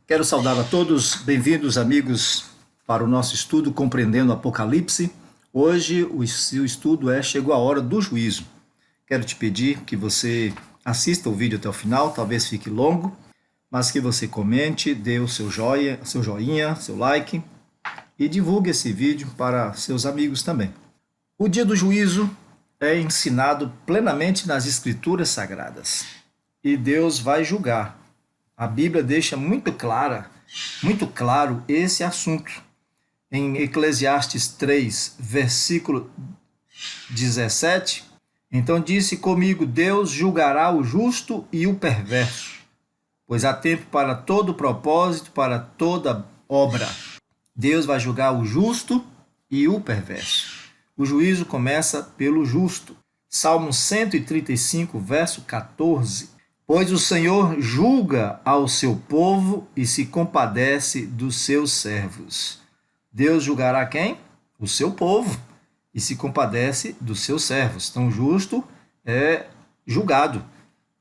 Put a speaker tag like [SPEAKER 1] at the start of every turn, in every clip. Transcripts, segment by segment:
[SPEAKER 1] Quero saudar a todos, bem-vindos amigos para o nosso estudo Compreendendo o Apocalipse. Hoje o estudo Chegou a Hora do Juízo. Quero te pedir que você assista o vídeo até o final, talvez fique longo, mas que você comente, dê o seu joinha, seu like e divulgue esse vídeo para seus amigos também. O dia do juízo é ensinado plenamente nas Escrituras Sagradas e Deus vai julgar. A Bíblia deixa muito claro esse assunto. Em Eclesiastes 3, versículo 17, então disse comigo, Deus julgará o justo e o perverso, pois há tempo para todo propósito, para toda obra. Deus vai julgar o justo e o perverso. O juízo começa pelo justo. Salmo 135, verso 14. Pois o Senhor julga ao seu povo e se compadece dos seus servos. Deus julgará quem? O seu povo e se compadece dos seus servos. Então, o justo é julgado.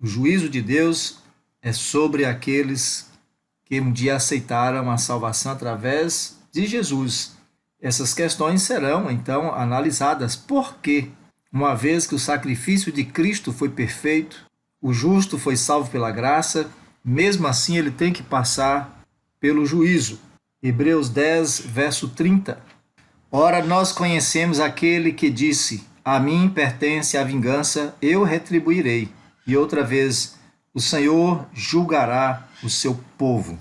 [SPEAKER 1] O juízo de Deus é sobre aqueles que um dia aceitaram a salvação através de Jesus. Essas questões serão, então, analisadas. Por quê? Uma vez que o sacrifício de Cristo foi perfeito, o justo foi salvo pela graça, mesmo assim ele tem que passar pelo juízo. Hebreus 10, verso 30. Ora, nós conhecemos aquele que disse, a mim pertence a vingança, eu retribuirei. E outra vez, o Senhor julgará o seu povo.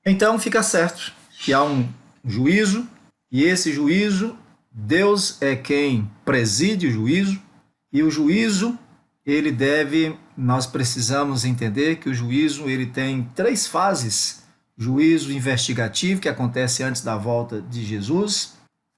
[SPEAKER 1] Então fica certo que há um juízo, e esse juízo, Deus é quem preside o juízo, e o juízo, nós precisamos entender que o juízo ele tem três fases. Juízo investigativo, que acontece antes da volta de Jesus,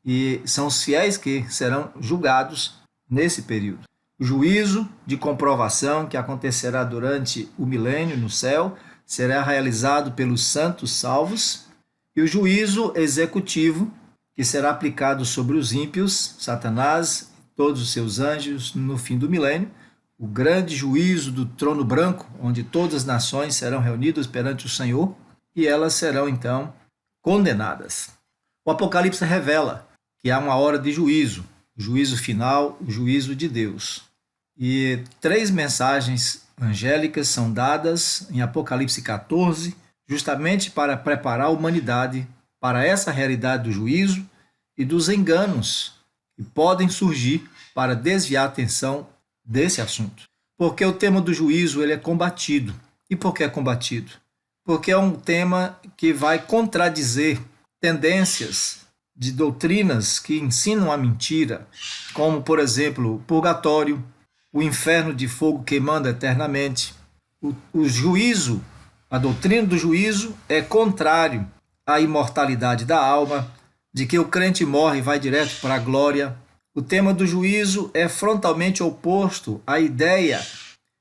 [SPEAKER 1] e são os fiéis que serão julgados nesse período. O juízo de comprovação, que acontecerá durante o milênio no céu, será realizado pelos santos salvos. E o juízo executivo, que será aplicado sobre os ímpios, Satanás e todos os seus anjos no fim do milênio. O grande juízo do trono branco, onde todas as nações serão reunidas perante o Senhor e elas serão, então, condenadas. O Apocalipse revela que há uma hora de juízo, o juízo final, o juízo de Deus. E três mensagens angélicas são dadas em Apocalipse 14, justamente para preparar a humanidade para essa realidade do juízo e dos enganos que podem surgir para desviar a atenção desse assunto. Porque o tema do juízo ele é combatido. E por que é combatido? Porque é um tema que vai contradizer tendências de doutrinas que ensinam a mentira, como, por exemplo, o purgatório, o inferno de fogo queimando eternamente. O juízo, a doutrina do juízo é contrário à imortalidade da alma, de que o crente morre e vai direto para a glória. O tema do juízo é frontalmente oposto à ideia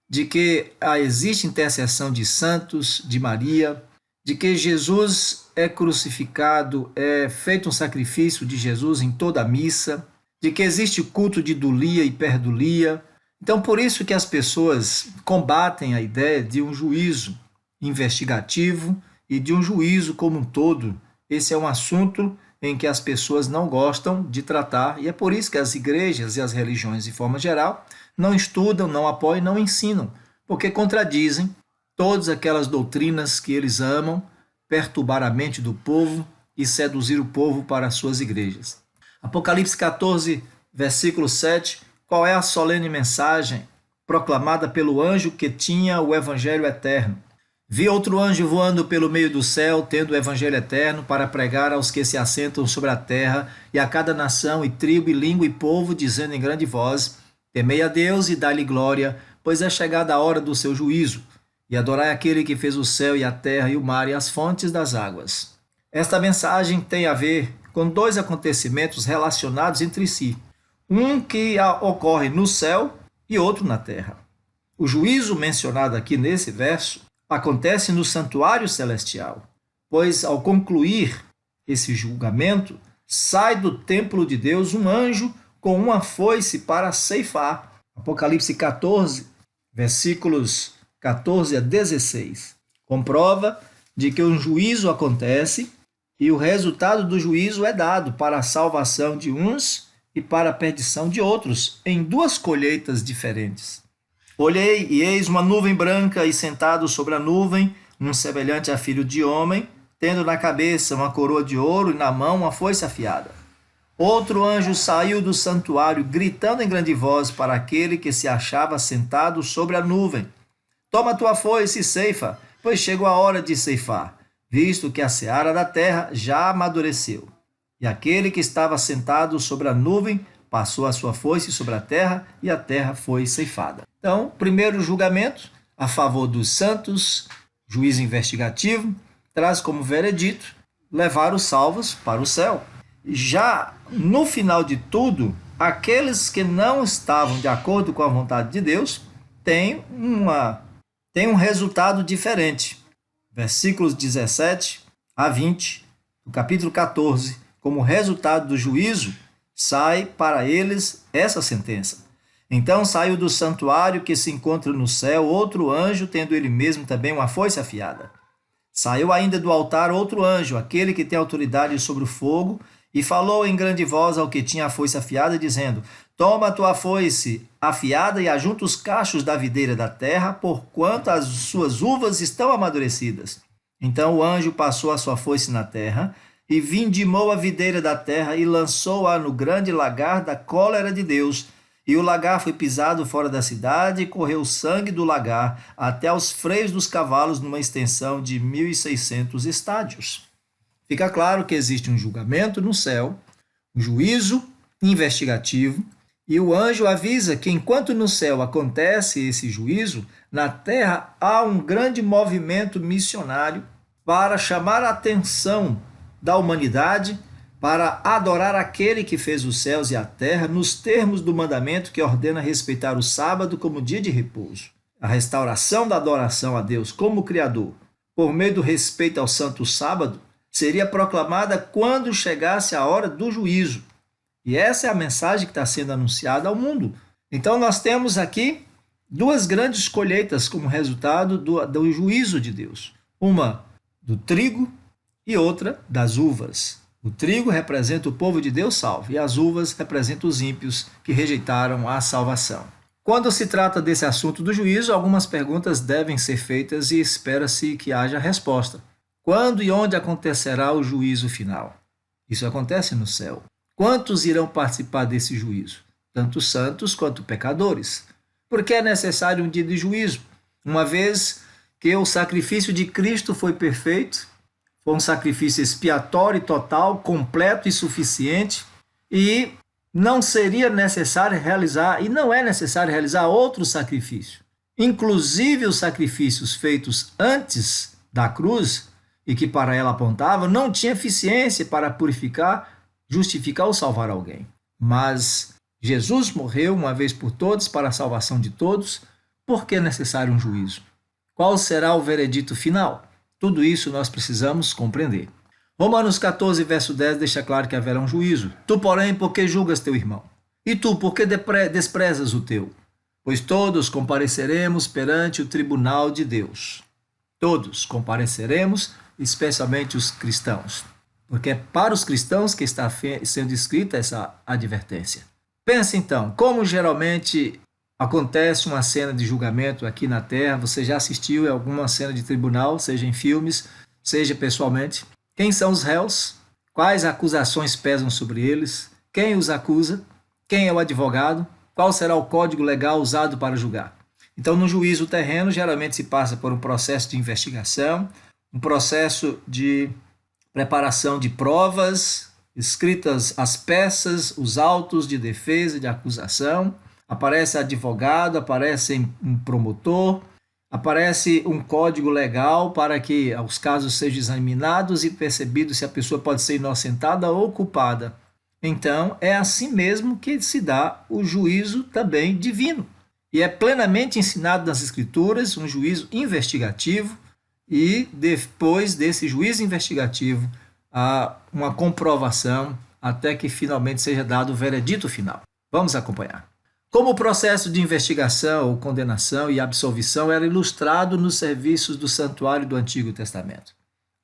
[SPEAKER 1] de que existe intercessão de santos, de Maria, de que Jesus é crucificado, é feito um sacrifício de Jesus em toda a missa, de que existe culto de dulia e perdulia. Então, por isso que as pessoas combatem a ideia de um juízo investigativo e de um juízo como um todo. Esse é um assunto em que as pessoas não gostam de tratar, e é por isso que as igrejas e as religiões, de forma geral, não estudam, não apoiam, não ensinam, porque contradizem todas aquelas doutrinas que eles amam, perturbar a mente do povo e seduzir o povo para as suas igrejas. Apocalipse 14, versículo 7, qual é a solene mensagem proclamada pelo anjo que tinha o evangelho eterno? Vi outro anjo voando pelo meio do céu, tendo o evangelho eterno para pregar aos que se assentam sobre a terra e a cada nação e tribo e língua e povo, dizendo em grande voz, temei a Deus e dai-lhe glória, pois é chegada a hora do seu juízo, e adorai aquele que fez o céu e a terra e o mar e as fontes das águas. Esta mensagem tem a ver com dois acontecimentos relacionados entre si, um que ocorre no céu e outro na terra. O juízo mencionado aqui nesse verso acontece no santuário celestial, pois ao concluir esse julgamento, sai do templo de Deus um anjo com uma foice para ceifar. Apocalipse 14, versículos 14 a 16. Comprova de que um juízo acontece e o resultado do juízo é dado para a salvação de uns e para a perdição de outros, em duas colheitas diferentes. Olhei e eis uma nuvem branca e sentado sobre a nuvem, um semelhante a filho de homem, tendo na cabeça uma coroa de ouro e na mão uma foice afiada. Outro anjo saiu do santuário, gritando em grande voz para aquele que se achava sentado sobre a nuvem: Toma tua foice e ceifa, pois chegou a hora de ceifar, visto que a seara da terra já amadureceu. E aquele que estava sentado sobre a nuvem passou a sua foice sobre a terra, e a terra foi ceifada. Então, primeiro julgamento a favor dos santos, juízo investigativo, traz como veredito levar os salvos para o céu. Já no final de tudo, aqueles que não estavam de acordo com a vontade de Deus têm um resultado diferente. Versículos 17 a 20 do capítulo 14, como resultado do juízo, sai para eles essa sentença. Então saiu do santuário que se encontra no céu outro anjo, tendo ele mesmo também uma foice afiada. Saiu ainda do altar outro anjo, aquele que tem autoridade sobre o fogo, e falou em grande voz ao que tinha a foice afiada, dizendo: Toma a tua foice afiada e ajunta os cachos da videira da terra, porquanto as suas uvas estão amadurecidas. Então o anjo passou a sua foice na terra, e vindimou a videira da terra, e lançou-a no grande lagar da cólera de Deus. E o lagar foi pisado fora da cidade, e correu o sangue do lagar até aos freios dos cavalos, numa extensão de 1.600 estádios. Fica claro que existe um julgamento no céu, um juízo investigativo, e o anjo avisa que enquanto no céu acontece esse juízo, na terra há um grande movimento missionário para chamar a atenção da humanidade para adorar aquele que fez os céus e a terra nos termos do mandamento que ordena respeitar o sábado como dia de repouso. A restauração da adoração a Deus como Criador, por meio do respeito ao santo sábado, seria proclamada quando chegasse a hora do juízo. E essa é a mensagem que está sendo anunciada ao mundo. Então nós temos aqui duas grandes colheitas como resultado do juízo de Deus. Uma do trigo e outra das uvas. O trigo representa o povo de Deus salvo e as uvas representam os ímpios que rejeitaram a salvação. Quando se trata desse assunto do juízo, algumas perguntas devem ser feitas e espera-se que haja resposta. Quando e onde acontecerá o juízo final? Isso acontece no céu. Quantos irão participar desse juízo? Tanto santos quanto pecadores. Porque é necessário um dia de juízo, uma vez que o sacrifício de Cristo foi perfeito, foi um sacrifício expiatório, total, completo e suficiente, e não seria necessário realizar, e não é necessário realizar outro sacrifício. Inclusive os sacrifícios feitos antes da cruz, e que para ela apontava, não tinha eficiência para purificar, justificar ou salvar alguém. Mas Jesus morreu uma vez por todas para a salvação de todos, porque é necessário um juízo. Qual será o veredito final? Tudo isso nós precisamos compreender. Romanos 14, verso 10 deixa claro que haverá um juízo. Tu, porém, por que julgas teu irmão? E tu, por que desprezas o teu? Pois todos compareceremos perante o tribunal de Deus. Todos compareceremos, especialmente os cristãos. Porque é para os cristãos que está sendo escrita essa advertência. Pensa então, como geralmente acontece uma cena de julgamento aqui na Terra, você já assistiu a alguma cena de tribunal, seja em filmes, seja pessoalmente. Quem são os réus? Quais acusações pesam sobre eles? Quem os acusa? Quem é o advogado? Qual será o código legal usado para julgar? Então, no juízo terreno, geralmente se passa por um processo de investigação, um processo de preparação de provas, escritas as peças, os autos de defesa e de acusação, aparece advogado, aparece um promotor, aparece um código legal para que os casos sejam examinados e percebidos se a pessoa pode ser inocentada ou culpada. Então, é assim mesmo que se dá o juízo também divino. E é plenamente ensinado nas Escrituras um juízo investigativo e depois desse juízo investigativo há uma comprovação até que finalmente seja dado o veredito final. Vamos acompanhar. Como o processo de investigação ou condenação e absolvição era ilustrado nos serviços do santuário do Antigo Testamento.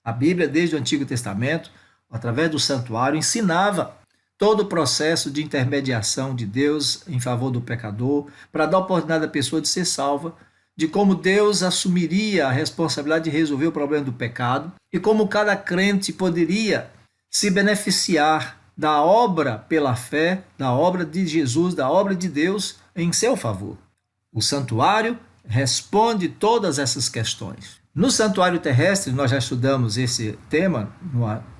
[SPEAKER 1] A Bíblia, desde o Antigo Testamento, através do santuário, ensinava todo o processo de intermediação de Deus em favor do pecador, para dar oportunidade à pessoa de ser salva, de como Deus assumiria a responsabilidade de resolver o problema do pecado e como cada crente poderia se beneficiar da obra pela fé, da obra de Jesus, da obra de Deus em seu favor. O santuário responde todas essas questões. No santuário terrestre, nós já estudamos esse tema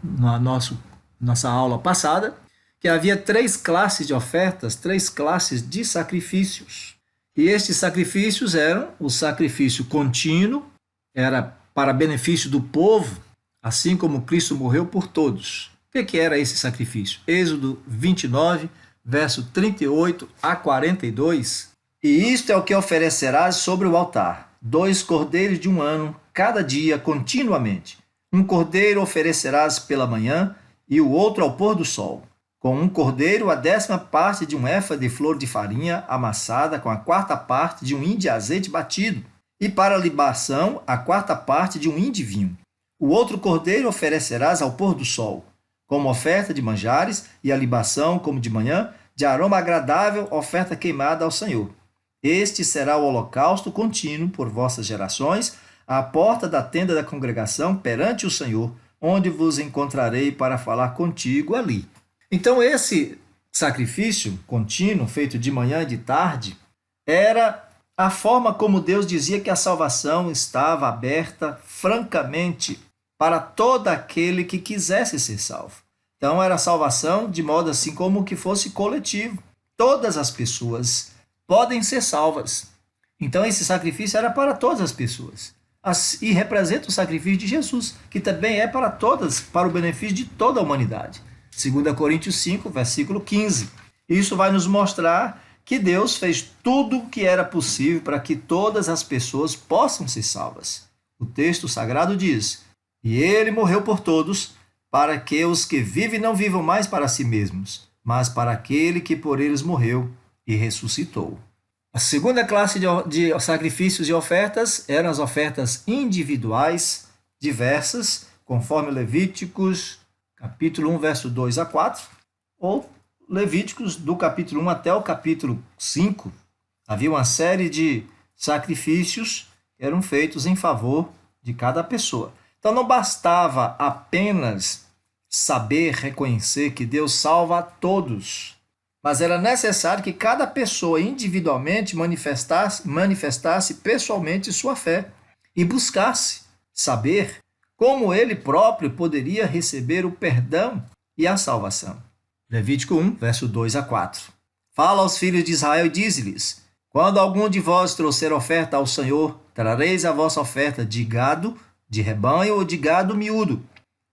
[SPEAKER 1] na nossa aula passada, que havia 3 classes de ofertas, 3 classes de sacrifícios. E estes sacrifícios eram o sacrifício contínuo, era para benefício do povo, assim como Cristo morreu por todos. O que era esse sacrifício? Êxodo 29, verso 38 a 42. E isto é o que oferecerás sobre o altar: 2 cordeiros de 1 ano, cada dia, continuamente. 1 cordeiro oferecerás pela manhã, e o outro ao pôr do sol. Com 1 cordeiro, a 10ª parte de 1 éfa de flor de farinha amassada, com a 4ª parte de 1 hin de azeite batido, e para a libação, a 4ª parte de 1 hin de vinho. O outro cordeiro oferecerás ao pôr do sol, como oferta de manjares, e a libação, como de manhã, de aroma agradável, oferta queimada ao Senhor. Este será o holocausto contínuo por vossas gerações, à porta da tenda da congregação, perante o Senhor, onde vos encontrarei para falar contigo ali. Então, esse sacrifício contínuo, feito de manhã e de tarde, era a forma como Deus dizia que a salvação estava aberta francamente para todo aquele que quisesse ser salvo. Então, era salvação de modo assim como que fosse coletivo. Todas as pessoas podem ser salvas. Então, esse sacrifício era para todas as pessoas. E representa o sacrifício de Jesus, que também é para todas, para o benefício de toda a humanidade. 2 Coríntios 5, versículo 15. Isso vai nos mostrar que Deus fez tudo o que era possível para que todas as pessoas possam ser salvas. O texto sagrado diz: e ele morreu por todos, para que os que vivem não vivam mais para si mesmos, mas para aquele que por eles morreu e ressuscitou. A segunda classe de sacrifícios e ofertas eram as ofertas individuais, diversas, conforme Levíticos, capítulo 1, verso 2 a 4, ou Levíticos do capítulo 1 até o capítulo 5. Havia uma série de sacrifícios que eram feitos em favor de cada pessoa. Então não bastava apenas saber reconhecer que Deus salva a todos, mas era necessário que cada pessoa individualmente manifestasse pessoalmente sua fé e buscasse saber como ele próprio poderia receber o perdão e a salvação. Levítico 1, verso 2 a 4. Fala aos filhos de Israel e dize-lhes: quando algum de vós trouxer oferta ao Senhor, trareis a vossa oferta de gado, de rebanho ou de gado miúdo.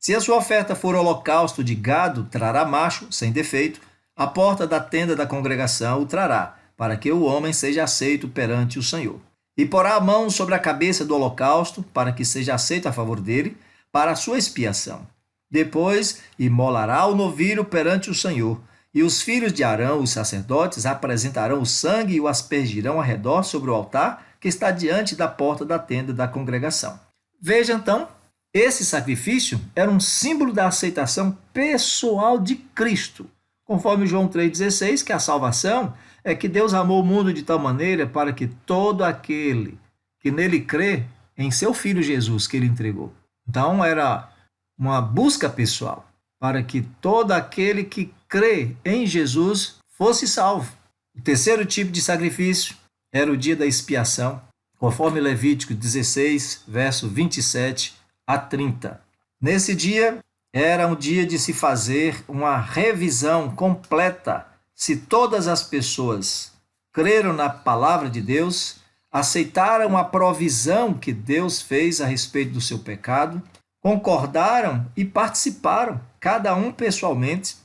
[SPEAKER 1] Se a sua oferta for holocausto de gado, trará macho, sem defeito. A porta da tenda da congregação o trará, para que o homem seja aceito perante o Senhor. E porá a mão sobre a cabeça do holocausto, para que seja aceito a favor dele, para a sua expiação. Depois imolará o novilho perante o Senhor, e os filhos de Arão, os sacerdotes, apresentarão o sangue e o aspergirão ao redor sobre o altar que está diante da porta da tenda da congregação. Veja então, esse sacrifício era um símbolo da aceitação pessoal de Cristo, conforme João 3,16, que a salvação é que Deus amou o mundo de tal maneira para que todo aquele que nele crê em seu Filho Jesus que ele entregou. Então era uma busca pessoal para que todo aquele que crê em Jesus fosse salvo. O terceiro tipo de sacrifício era o dia da expiação, conforme Levítico 16, verso 27 a 30. Nesse dia, era um dia de se fazer uma revisão completa se todas as pessoas creram na palavra de Deus, aceitaram a provisão que Deus fez a respeito do seu pecado, concordaram e participaram, cada um pessoalmente,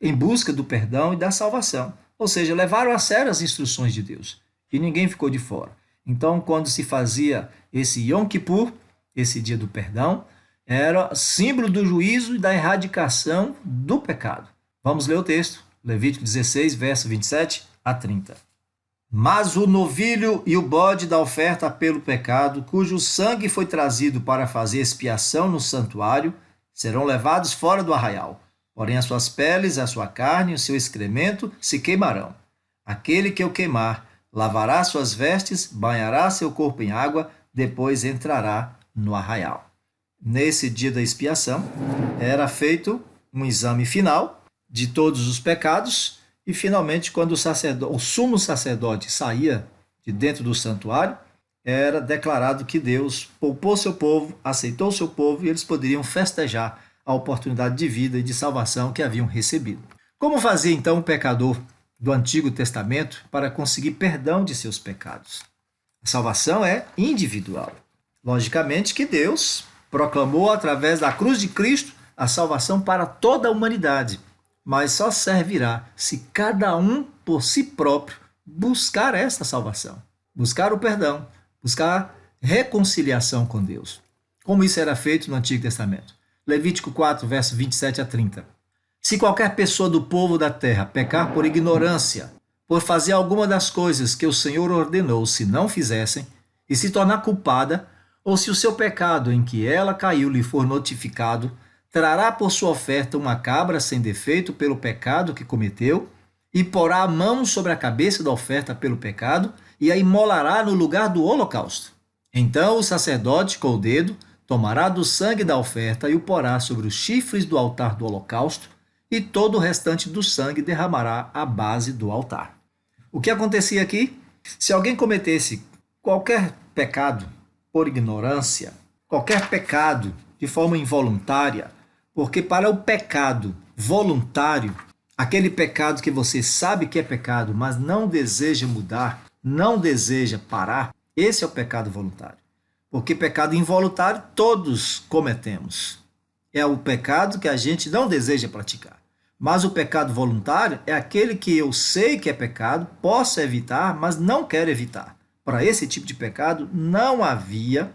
[SPEAKER 1] em busca do perdão e da salvação. Ou seja, levaram a sério as instruções de Deus e ninguém ficou de fora. Então, quando se fazia esse Yom Kippur, esse dia do perdão, era símbolo do juízo e da erradicação do pecado. Vamos ler o texto, Levítico 16, verso 27 a 30. Mas o novilho e o bode da oferta pelo pecado, cujo sangue foi trazido para fazer expiação no santuário, serão levados fora do arraial. Porém, as suas peles, a sua carne e o seu excremento se queimarão. Aquele que o queimar, lavará suas vestes, banhará seu corpo em água, depois entrará no arraial. Nesse dia da expiação, era feito um exame final de todos os pecados, e finalmente, quando o sumo sacerdote saía de dentro do santuário, era declarado que Deus poupou seu povo, aceitou seu povo, e eles poderiam festejar a oportunidade de vida e de salvação que haviam recebido. Como fazia então o pecador do Antigo Testamento para conseguir perdão de seus pecados? A salvação é individual. Logicamente que Deus proclamou através da cruz de Cristo a salvação para toda a humanidade, mas só servirá se cada um por si próprio buscar essa salvação, buscar o perdão, buscar reconciliação com Deus. Como isso era feito no Antigo Testamento? Levítico 4, verso 27 a 30. Se qualquer pessoa do povo da terra pecar por ignorância, por fazer alguma das coisas que o Senhor ordenou se não fizessem, e se tornar culpada, ou se o seu pecado em que ela caiu lhe for notificado, trará por sua oferta uma cabra sem defeito pelo pecado que cometeu, e porá a mão sobre a cabeça da oferta pelo pecado, e a imolará no lugar do holocausto. Então o sacerdote, com o dedo, tomará do sangue da oferta e o porá sobre os chifres do altar do holocausto, e todo o restante do sangue derramará à base do altar. O que acontecia aqui? Se alguém cometesse qualquer pecado por ignorância, qualquer pecado de forma involuntária, porque para o pecado voluntário, aquele pecado que você sabe que é pecado, mas não deseja mudar, não deseja parar, esse é o pecado voluntário. Porque pecado involuntário todos cometemos. É o pecado que a gente não deseja praticar. Mas o pecado voluntário é aquele que eu sei que é pecado, posso evitar, mas não quero evitar. Para esse tipo de pecado não havia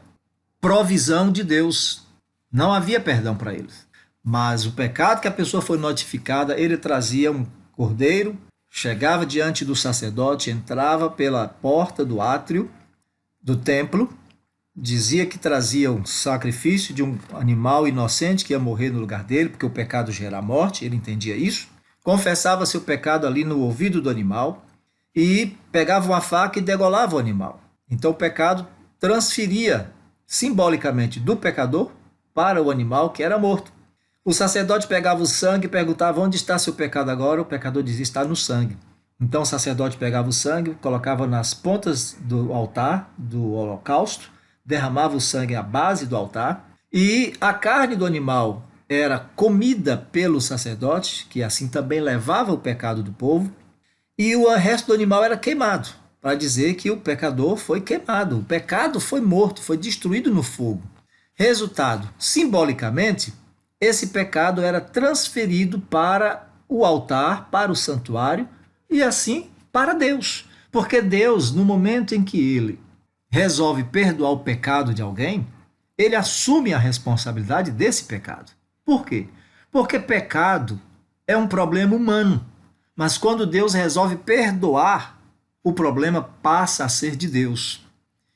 [SPEAKER 1] provisão de Deus. Não havia perdão para eles. Mas o pecado que a pessoa foi notificada, ele trazia um cordeiro, chegava diante do sacerdote, entrava pela porta do átrio do templo, dizia que trazia um sacrifício de um animal inocente que ia morrer no lugar dele, porque o pecado gera a morte, ele entendia isso. Confessava seu pecado ali no ouvido do animal e pegava uma faca e degolava o animal. Então o pecado transferia simbolicamente do pecador para o animal que era morto. O sacerdote pegava o sangue e perguntava: onde está seu pecado agora? O pecador dizia: está no sangue. Então o sacerdote pegava o sangue, colocava nas pontas do altar, do holocausto, derramava o sangue à base do altar, e a carne do animal era comida pelo sacerdote, que assim também levava o pecado do povo, e o resto do animal era queimado, para dizer que o pecador foi queimado, o pecado foi morto, foi destruído no fogo. Resultado, simbolicamente, esse pecado era transferido para o altar, para o santuário, e assim para Deus. Porque Deus, no momento em que ele resolve perdoar o pecado de alguém, ele assume a responsabilidade desse pecado. Por quê? Porque pecado é um problema humano. Mas quando Deus resolve perdoar, o problema passa a ser de Deus.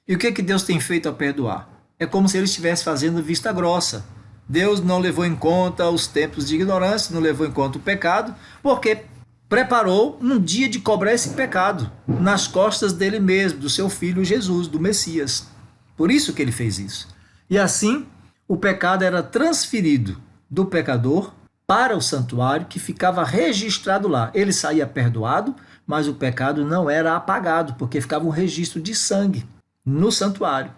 [SPEAKER 1] E o que Deus tem feito a perdoar? É como se ele estivesse fazendo vista grossa. Deus não levou em conta os tempos de ignorância, não levou em conta o pecado, porque preparou um dia de cobrar esse pecado nas costas dele mesmo, do seu filho Jesus, do Messias. Por isso que ele fez isso. E assim, o pecado era transferido do pecador para o santuário, que ficava registrado lá. Ele saía perdoado, mas o pecado não era apagado, porque ficava um registro de sangue no santuário.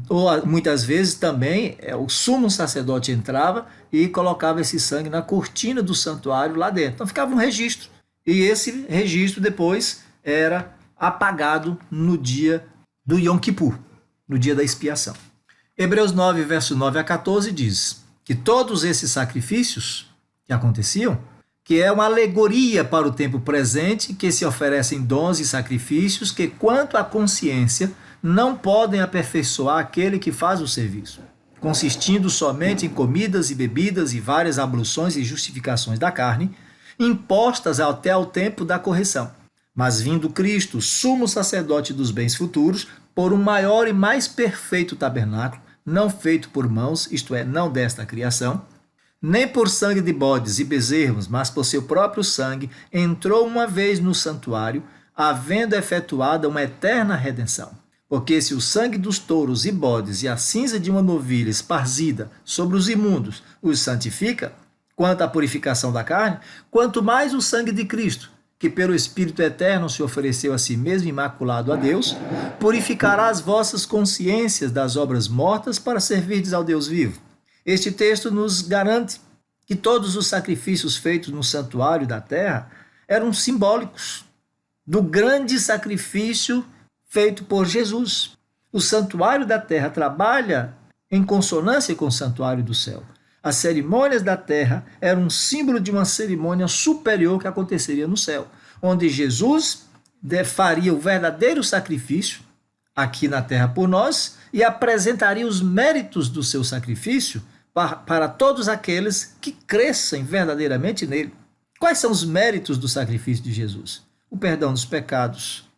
[SPEAKER 1] Ou muitas vezes também o sumo sacerdote entrava e colocava esse sangue na cortina do santuário lá dentro. Então ficava um registro. E esse registro depois era apagado no dia do Yom Kippur, no dia da expiação. Hebreus 9, verso 9 a 14 diz que todos esses sacrifícios que aconteciam, que é uma alegoria para o tempo presente, que se oferecem dons e sacrifícios que, quanto à consciência, não podem aperfeiçoar aquele que faz o serviço, consistindo somente em comidas e bebidas e várias abluções e justificações da carne, impostas até ao tempo da correção, Mas vindo Cristo, sumo sacerdote dos bens futuros, por um maior e mais perfeito tabernáculo, não feito por mãos, isto é, não desta criação, nem por sangue de bodes e bezerros, mas por seu próprio sangue, entrou uma vez no santuário, havendo efetuada uma eterna redenção. Porque se o sangue dos touros e bodes e a cinza de uma novilha esparzida sobre os imundos os santifica, quanto à purificação da carne, quanto mais o sangue de Cristo, que pelo Espírito Eterno se ofereceu a si mesmo imaculado a Deus, purificará as vossas consciências das obras mortas para servirdes ao Deus vivo. Este texto nos garante que todos os sacrifícios feitos no santuário da terra eram simbólicos do grande sacrifício feito por Jesus. O santuário da terra trabalha em consonância com o santuário do céu. As cerimônias da terra eram um símbolo de uma cerimônia superior que aconteceria no céu, onde Jesus faria o verdadeiro sacrifício aqui na terra por nós e apresentaria os méritos do seu sacrifício para todos aqueles que crescem verdadeiramente nele. Quais são os méritos do sacrifício de Jesus? O perdão dos pecados,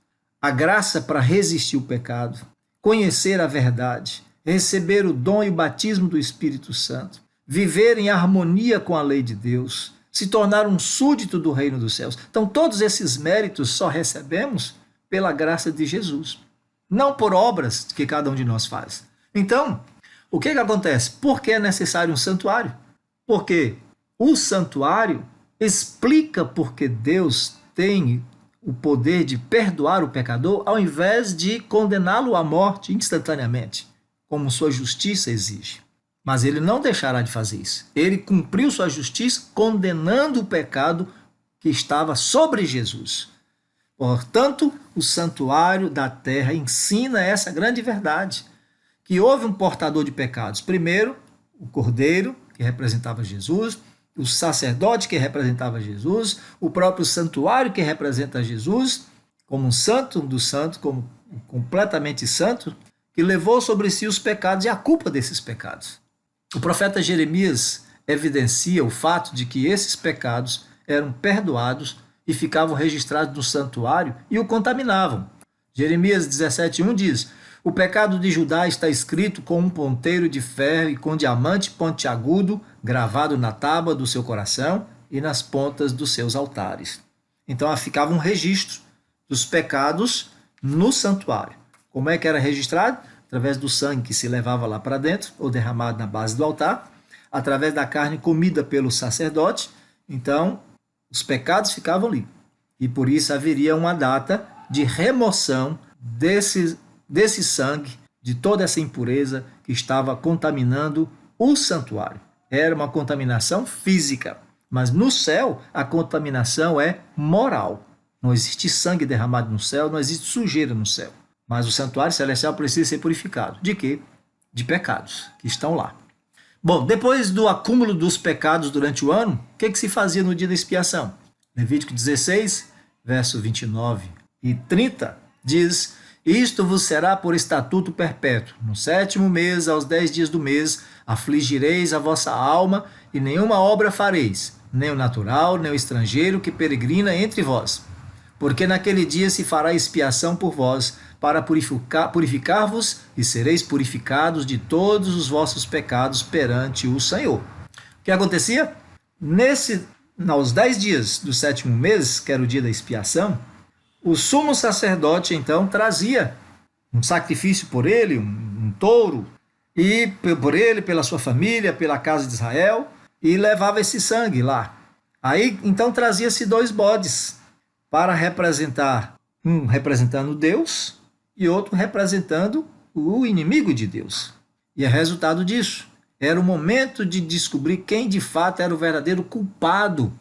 [SPEAKER 1] a graça para resistir o pecado, conhecer a verdade, receber o dom e o batismo do Espírito Santo, viver em harmonia com a lei de Deus, se tornar um súdito do reino dos céus. Então, todos esses méritos só recebemos pela graça de Jesus, não por obras que cada um de nós faz. Então, o que acontece? Por que é necessário um santuário? Porque o santuário explica porque Deus tem o poder de perdoar o pecador ao invés de condená-lo à morte instantaneamente, como sua justiça exige. Mas ele não deixará de fazer isso. Ele cumpriu sua justiça condenando o pecado que estava sobre Jesus. Portanto, o santuário da terra ensina essa grande verdade, que houve um portador de pecados. Primeiro, o cordeiro, que representava Jesus, o sacerdote que representava Jesus, o próprio santuário que representa Jesus, como um santo dos santos, como completamente santo, que levou sobre si os pecados e a culpa desses pecados. O profeta Jeremias evidencia o fato de que esses pecados eram perdoados e ficavam registrados no santuário e o contaminavam. Jeremias 17:1 diz: o pecado de Judá está escrito com um ponteiro de ferro e com diamante pontiagudo gravado na tábua do seu coração e nas pontas dos seus altares. Então ficava um registro dos pecados no santuário. Como é que era registrado? Através do sangue que se levava lá para dentro, ou derramado na base do altar, através da carne comida pelo sacerdote. Então, os pecados ficavam ali. E por isso haveria uma data de remoção desse sangue, de toda essa impureza que estava contaminando o santuário. Era uma contaminação física, mas no céu a contaminação é moral. Não existe sangue derramado no céu, não existe sujeira no céu. Mas o santuário celestial precisa ser purificado. De quê? De pecados que estão lá. Bom, depois do acúmulo dos pecados durante o ano, o que se fazia no dia da expiação? Levítico 16, verso 29 e 30, diz: isto vos será por estatuto perpétuo. No 7º mês, aos 10 dias do mês, afligireis a vossa alma e nenhuma obra fareis, nem o natural, nem o estrangeiro que peregrina entre vós. Porque naquele dia se fará expiação por vós, para purificar-vos, e sereis purificados de todos os vossos pecados perante o Senhor. O que acontecia? Aos 10 dias do 7º mês, que era o dia da expiação, o sumo sacerdote, então, trazia um sacrifício por ele, um touro, e por ele, pela sua família, pela casa de Israel, e levava esse sangue lá. Aí, então, trazia-se 2 bodes, para representar, um representando Deus e outro representando o inimigo de Deus. E é resultado disso. Era o momento de descobrir quem de fato era o verdadeiro culpado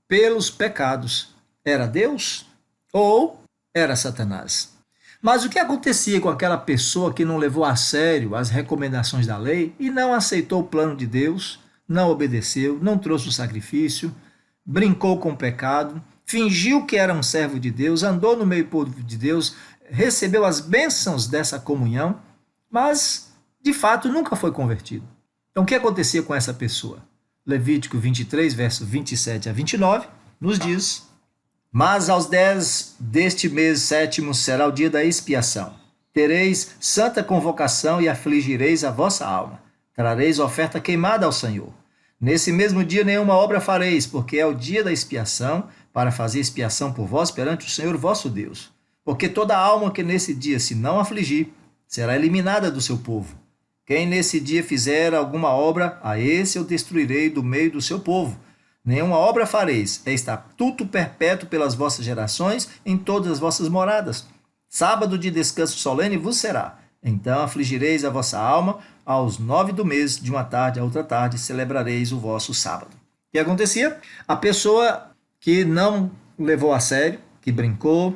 [SPEAKER 1] pelos pecados. Era Deus ou era Satanás? Mas o que acontecia com aquela pessoa que não levou a sério as recomendações da lei e não aceitou o plano de Deus, não obedeceu, não trouxe o sacrifício, brincou com o pecado, fingiu que era um servo de Deus, andou no meio do povo de Deus, recebeu as bênçãos dessa comunhão, mas de fato nunca foi convertido. Então o que acontecia com essa pessoa? Levítico 23, verso 27 a 29, nos diz: Mas aos 10 deste mês sétimo será o dia da expiação. Tereis santa convocação e afligireis a vossa alma. Trareis oferta queimada ao Senhor. Nesse mesmo dia nenhuma obra fareis, porque é o dia da expiação, para fazer expiação por vós perante o Senhor vosso Deus. Porque toda alma que nesse dia se não afligir, será eliminada do seu povo. Quem nesse dia fizer alguma obra, a esse eu destruirei do meio do seu povo. Nenhuma obra fareis, é estatuto perpétuo pelas vossas gerações em todas as vossas moradas. Sábado de descanso solene vos será. Então afligireis a vossa alma, aos 9 do mês, de uma tarde a outra tarde, celebrareis o vosso sábado. O que acontecia? A pessoa que não levou a sério, que brincou,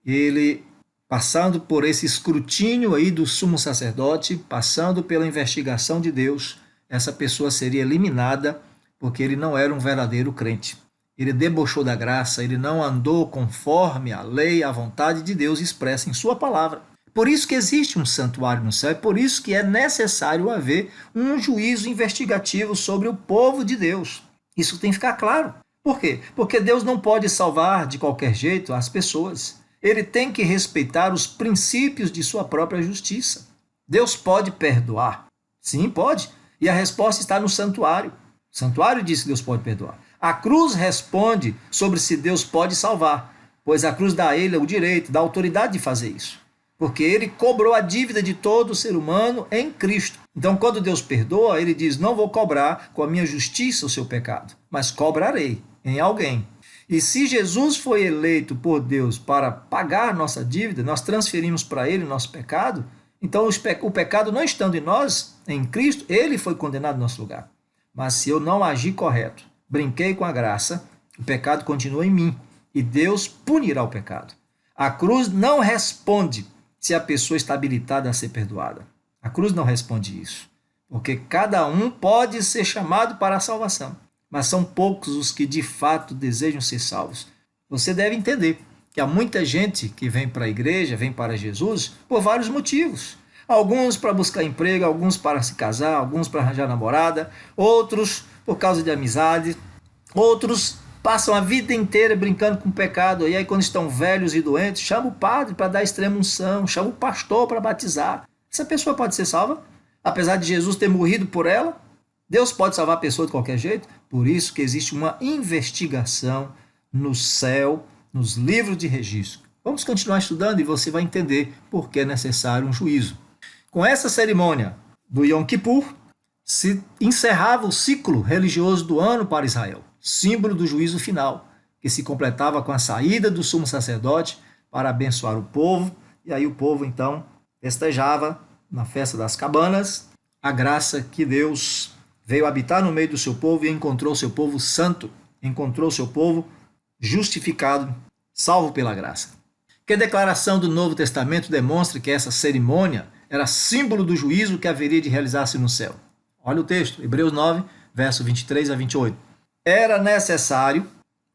[SPEAKER 1] ele passando por esse escrutínio aí do sumo sacerdote, passando pela investigação de Deus, essa pessoa seria eliminada porque ele não era um verdadeiro crente. Ele debochou da graça, ele não andou conforme a lei, a vontade de Deus expressa em sua palavra. Por isso que existe um santuário no céu, é por isso que é necessário haver um juízo investigativo sobre o povo de Deus. Isso tem que ficar claro. Por quê? Porque Deus não pode salvar de qualquer jeito as pessoas. Ele tem que respeitar os princípios de sua própria justiça. Deus pode perdoar? Sim, pode. E a resposta está no santuário. O santuário diz que Deus pode perdoar. A cruz responde sobre se Deus pode salvar, pois a cruz dá a ele o direito, dá a autoridade de fazer isso. Porque ele cobrou a dívida de todo ser humano em Cristo. Então, quando Deus perdoa, ele diz, não vou cobrar com a minha justiça o seu pecado, mas cobrarei em alguém. E se Jesus foi eleito por Deus para pagar nossa dívida, nós transferimos para ele o nosso pecado, então o pecado não estando em nós, em Cristo, ele foi condenado no nosso lugar. Mas se eu não agir correto, brinquei com a graça, o pecado continua em mim e Deus punirá o pecado. A cruz não responde se a pessoa está habilitada a ser perdoada. A cruz não responde isso, porque cada um pode ser chamado para a salvação, mas são poucos os que de fato desejam ser salvos. Você deve entender que há muita gente que vem para a igreja, vem para Jesus, por vários motivos. Alguns para buscar emprego, alguns para se casar, alguns para arranjar namorada, outros por causa de amizade, outros passam a vida inteira brincando com o pecado, e aí quando estão velhos e doentes, chama o padre para dar extrema unção, chama o pastor para batizar. Essa pessoa pode ser salva? Apesar de Jesus ter morrido por ela, Deus pode salvar a pessoa de qualquer jeito? Por isso que existe uma investigação no céu, nos livros de registro. Vamos continuar estudando e você vai entender por que é necessário um juízo. Com essa cerimônia do Yom Kippur, se encerrava o ciclo religioso do ano para Israel, símbolo do juízo final, que se completava com a saída do sumo sacerdote para abençoar o povo, e aí o povo então festejava na festa das cabanas a graça que Deus veio habitar no meio do seu povo e encontrou seu povo santo, encontrou seu povo justificado, salvo pela graça. Que a declaração do Novo Testamento demonstra que essa cerimônia era símbolo do juízo que haveria de realizar-se no céu. Olha o texto, Hebreus 9, verso 23 a 28. Era necessário,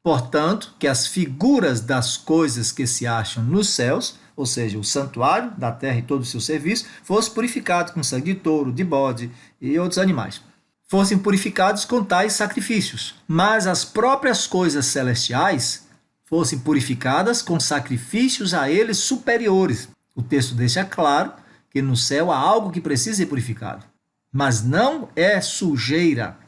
[SPEAKER 1] portanto, que as figuras das coisas que se acham nos céus, ou seja, o santuário da terra e todo o seu serviço, fossem purificados com sangue de touro, de bode e outros animais. Fossem purificados com tais sacrifícios. Mas as próprias coisas celestiais fossem purificadas com sacrifícios a eles superiores. O texto deixa claro que no céu há algo que precisa ser purificado. Mas não é sujeira,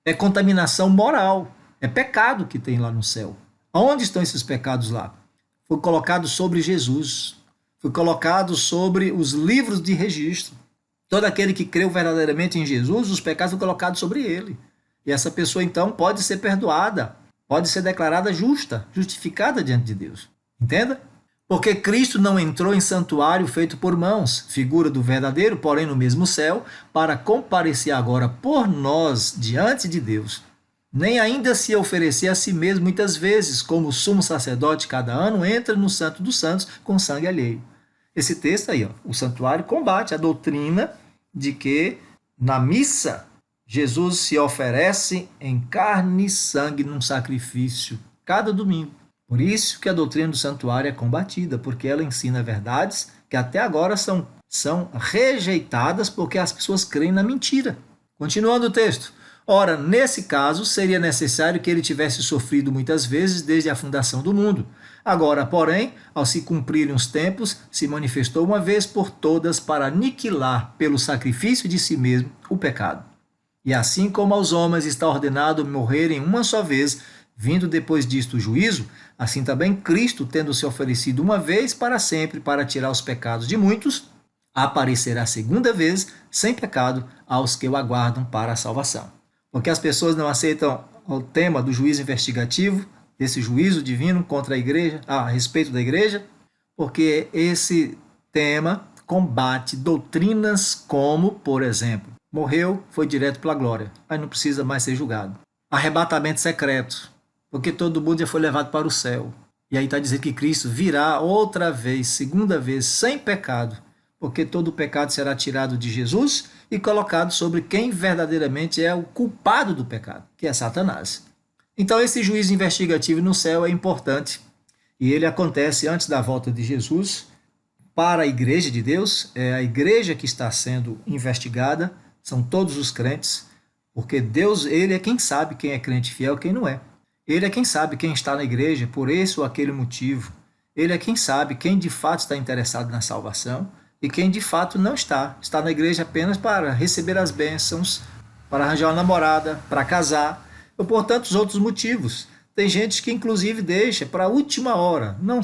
[SPEAKER 1] é contaminação moral, é pecado que tem lá no céu. Onde estão esses pecados lá? Foi colocado sobre Jesus, foi colocado sobre os livros de registro. Todo aquele que creu verdadeiramente em Jesus, os pecados foram colocados sobre ele. E essa pessoa então pode ser perdoada, pode ser declarada justa, justificada diante de Deus. Entenda? Porque Cristo não entrou em santuário feito por mãos, figura do verdadeiro, porém no mesmo céu, para comparecer agora por nós diante de Deus. Nem ainda se oferecer a si mesmo muitas vezes, como o sumo sacerdote cada ano entra no Santo dos Santos com sangue alheio. Esse texto aí, ó, o santuário combate a doutrina de que na missa Jesus se oferece em carne e sangue num sacrifício cada domingo. Por isso que a doutrina do santuário é combatida, porque ela ensina verdades que até agora são rejeitadas porque as pessoas creem na mentira. Continuando o texto. Ora, nesse caso, seria necessário que ele tivesse sofrido muitas vezes desde a fundação do mundo. Agora, porém, ao se cumprirem os tempos, se manifestou uma vez por todas para aniquilar, pelo sacrifício de si mesmo, o pecado. E assim como aos homens está ordenado morrerem uma só vez, vindo depois disto o juízo, assim também Cristo, tendo se oferecido uma vez para sempre para tirar os pecados de muitos, aparecerá segunda vez, sem pecado, aos que o aguardam para a salvação. Porque as pessoas não aceitam o tema do juízo investigativo, desse juízo divino contra a igreja, a respeito da igreja, porque esse tema combate doutrinas como, por exemplo, morreu, foi direto para a glória, aí não precisa mais ser julgado. Arrebatamento secreto, porque todo mundo já foi levado para o céu. E aí está dizendo que Cristo virá outra vez, segunda vez, sem pecado, porque todo o pecado será tirado de Jesus e colocado sobre quem verdadeiramente é o culpado do pecado, que é Satanás. Então esse juízo investigativo no céu é importante e ele acontece antes da volta de Jesus para a igreja de Deus, é a igreja que está sendo investigada, são todos os crentes, porque Deus, ele é quem sabe quem é crente fiel e quem não é. Ele é quem sabe quem está na igreja por esse ou aquele motivo. Ele é quem sabe quem de fato está interessado na salvação e quem de fato não está. Está na igreja apenas para receber as bênçãos, para arranjar uma namorada, para casar, ou por tantos outros motivos. Tem gente que inclusive deixa para a última hora, não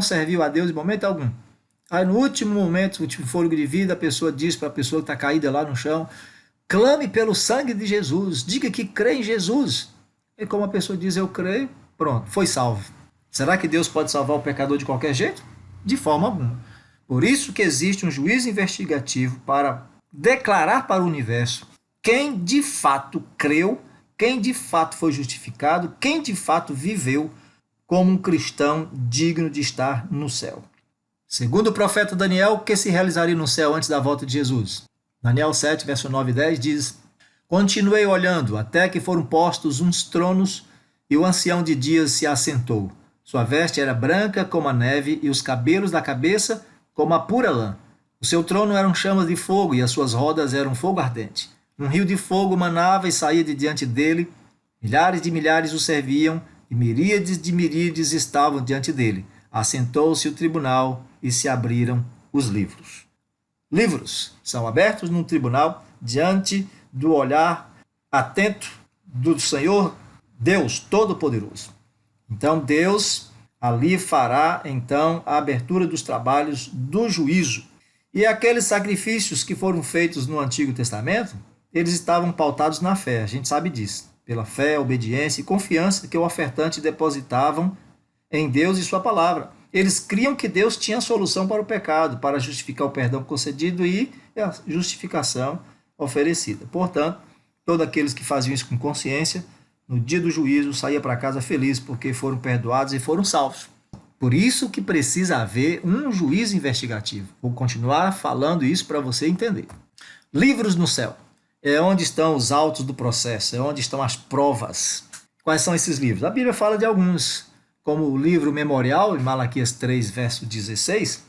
[SPEAKER 1] serviu a Deus em momento algum. Aí no último momento, no último fôlego de vida, a pessoa diz para a pessoa que está caída lá no chão, clame pelo sangue de Jesus, diga que crê em Jesus. E como a pessoa diz, eu creio, pronto, foi salvo. Será que Deus pode salvar o pecador de qualquer jeito? De forma alguma. Por isso que existe um juízo investigativo para declarar para o universo quem de fato creu, quem de fato foi justificado, quem de fato viveu como um cristão digno de estar no céu. Segundo o profeta Daniel, o que se realizaria no céu antes da volta de Jesus? Daniel 7, verso 9 e 10 diz: Continuei olhando, até que foram postos uns tronos, e o ancião de dias se assentou. Sua veste era branca como a neve, e os cabelos da cabeça como a pura lã. O seu trono eram chamas de fogo, e as suas rodas eram fogo ardente. Um rio de fogo manava e saía de diante dele. Milhares de milhares o serviam, e miríades de miríades estavam diante dele. Assentou-se o tribunal, e se abriram os livros. Livros são abertos no tribunal diante do olhar atento do Senhor Deus Todo-Poderoso. Então Deus ali fará então a abertura dos trabalhos do juízo. E aqueles sacrifícios que foram feitos no Antigo Testamento, eles estavam pautados na fé, a gente sabe disso. Pela fé, obediência e confiança que o ofertante depositavam em Deus e sua palavra. Eles criam que Deus tinha a solução para o pecado, para justificar o perdão concedido e a justificação oferecida. Portanto, todos aqueles que faziam isso com consciência, no dia do juízo, saíam para casa felizes porque foram perdoados e foram salvos. Por isso que precisa haver um juízo investigativo. Vou continuar falando isso para você entender. Livros no céu. É onde estão os autos do processo, é onde estão as provas. Quais são esses livros? A Bíblia fala de alguns, como o livro memorial, em Malaquias 3, verso 16.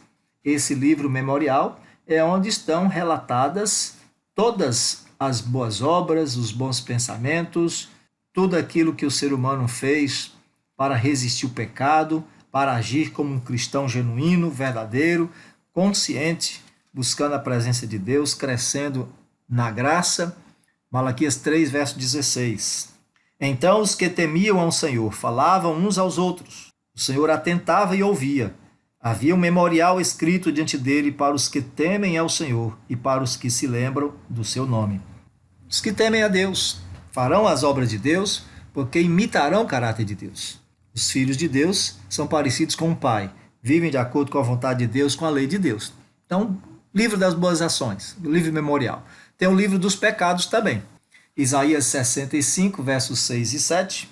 [SPEAKER 1] Esse livro memorial é onde estão relatadas todas as boas obras, os bons pensamentos, tudo aquilo que o ser humano fez para resistir ao pecado, para agir como um cristão genuíno, verdadeiro, consciente, buscando a presença de Deus, crescendo na graça. Malaquias 3, verso 16. Então os que temiam ao Senhor falavam uns aos outros. O Senhor atentava e ouvia. Havia um memorial escrito diante dele para os que temem ao Senhor e para os que se lembram do seu nome. Os que temem a Deus farão as obras de Deus, porque imitarão o caráter de Deus. Os filhos de Deus são parecidos com o Pai, vivem de acordo com a vontade de Deus, com a lei de Deus. Então, livro das boas ações, o livro memorial. Tem o livro dos pecados também. Isaías 65, versos 6 e 7.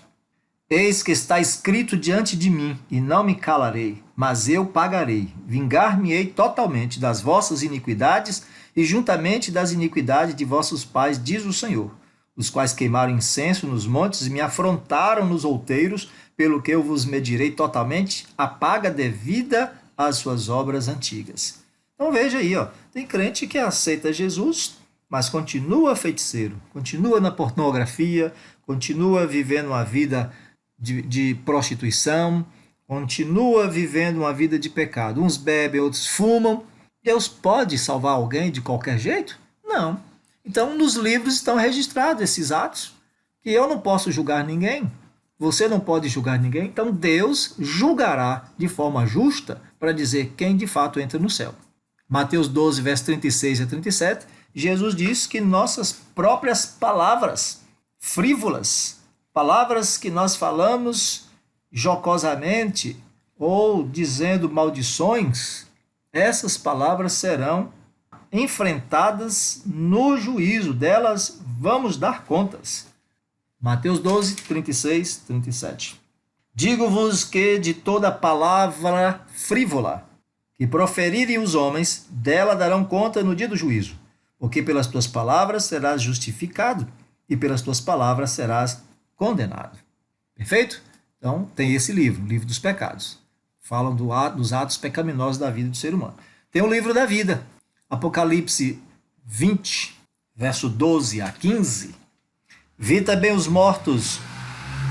[SPEAKER 1] Eis que está escrito diante de mim, e não me calarei, mas eu pagarei. Vingar-me-ei totalmente das vossas iniquidades, e juntamente das iniquidades de vossos pais, diz o Senhor, os quais queimaram incenso nos montes e me afrontaram nos outeiros, pelo que eu vos medirei totalmente a paga devida às suas obras antigas. Então veja aí, ó, tem crente que aceita Jesus mas continua feiticeiro, continua na pornografia, continua vivendo uma vida de prostituição, continua vivendo uma vida de pecado. Uns bebem, outros fumam. Deus pode salvar alguém de qualquer jeito? Não. Então, nos livros estão registrados esses atos, que eu não posso julgar ninguém, você não pode julgar ninguém, então Deus julgará de forma justa para dizer quem de fato entra no céu. Mateus 12, versos 36 a 37, Jesus diz que nossas próprias palavras frívolas, palavras que nós falamos jocosamente ou dizendo maldições, essas palavras serão enfrentadas no juízo, delas vamos dar contas. Mateus 12, 36, 37. Digo-vos que de toda palavra frívola que proferirem os homens, dela darão conta no dia do juízo, porque pelas tuas palavras serás justificado e pelas tuas palavras serás condenado. Perfeito? Então, tem esse livro, o livro dos pecados. Falam dos atos pecaminosos da vida do ser humano. Tem o livro da vida, Apocalipse 20, verso 12 a 15. Vi também os mortos,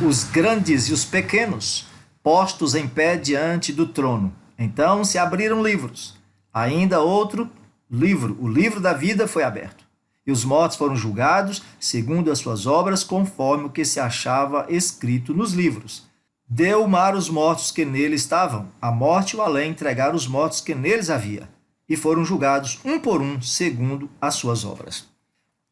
[SPEAKER 1] os grandes e os pequenos, postos em pé diante do trono. Então se abriram livros. Ainda outro livro, o livro da vida, foi aberto. E os mortos foram julgados segundo as suas obras, conforme o que se achava escrito nos livros. Deu o mar os mortos que nele estavam. A morte e o além entregaram os mortos que neles havia. E foram julgados um por um, segundo as suas obras.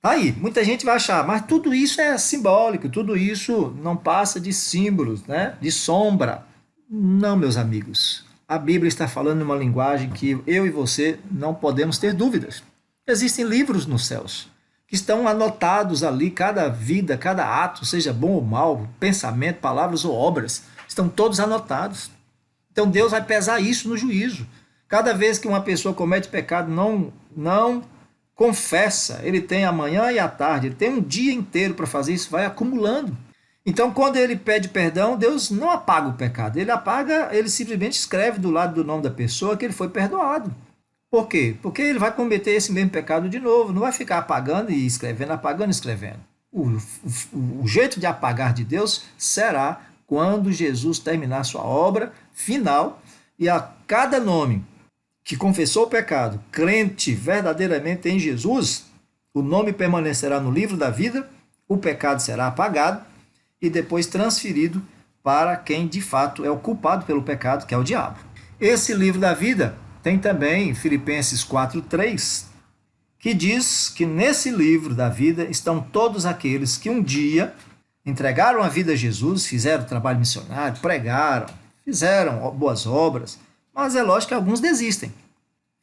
[SPEAKER 1] Aí, muita gente vai achar, mas tudo isso é simbólico, tudo isso não passa de símbolos, né? De sombra. Não, meus amigos. A Bíblia está falando uma linguagem que eu e você não podemos ter dúvidas. Existem livros nos céus que estão anotados ali, cada vida, cada ato, seja bom ou mal, pensamento, palavras ou obras, estão todos anotados. Então Deus vai pesar isso no juízo. Cada vez que uma pessoa comete pecado, não confessa, ele tem a manhã e a tarde, ele tem um dia inteiro para fazer isso, vai acumulando. Então, quando ele pede perdão, Deus não apaga o pecado, ele simplesmente escreve do lado do nome da pessoa que ele foi perdoado. Por quê? Porque ele vai cometer esse mesmo pecado de novo, não vai ficar apagando e escrevendo, apagando e escrevendo. O jeito de apagar de Deus será quando Jesus terminar sua obra final e a cada nome que confessou o pecado, crente verdadeiramente em Jesus, o nome permanecerá no livro da vida, o pecado será apagado e depois transferido para quem de fato é o culpado pelo pecado, que é o diabo. Esse livro da vida tem também Filipenses 4:3, que diz que nesse livro da vida estão todos aqueles que um dia entregaram a vida a Jesus, fizeram trabalho missionário, pregaram, fizeram boas obras, mas é lógico que alguns desistem.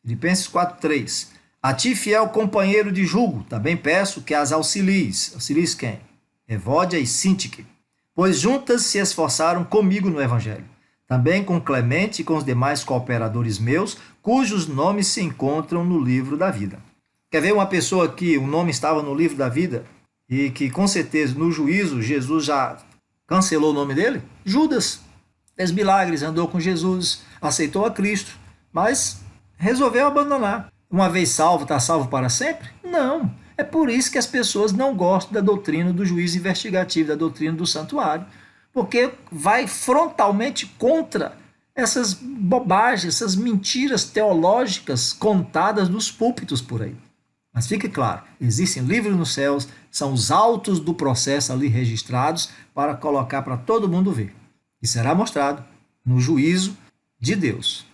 [SPEAKER 1] Filipenses 4:3. A ti, fiel companheiro de julgo, também peço que as auxilies. Auxilies quem? Evódia e Sintique, pois juntas se esforçaram comigo no Evangelho. Também com Clemente e com os demais cooperadores meus, cujos nomes se encontram no livro da vida. Quer ver uma pessoa que o nome estava no livro da vida e que com certeza no juízo Jesus já cancelou o nome dele? Judas. Fez milagres, andou com Jesus, aceitou a Cristo, mas resolveu abandonar. Uma vez salvo, está salvo para sempre? Não. É por isso que as pessoas não gostam da doutrina do juízo investigativo, da doutrina do santuário, porque vai frontalmente contra essas bobagens, essas mentiras teológicas contadas nos púlpitos por aí. Mas fique claro, existem livros nos céus, são os autos do processo ali registrados para colocar para todo mundo ver. E será mostrado no juízo de Deus.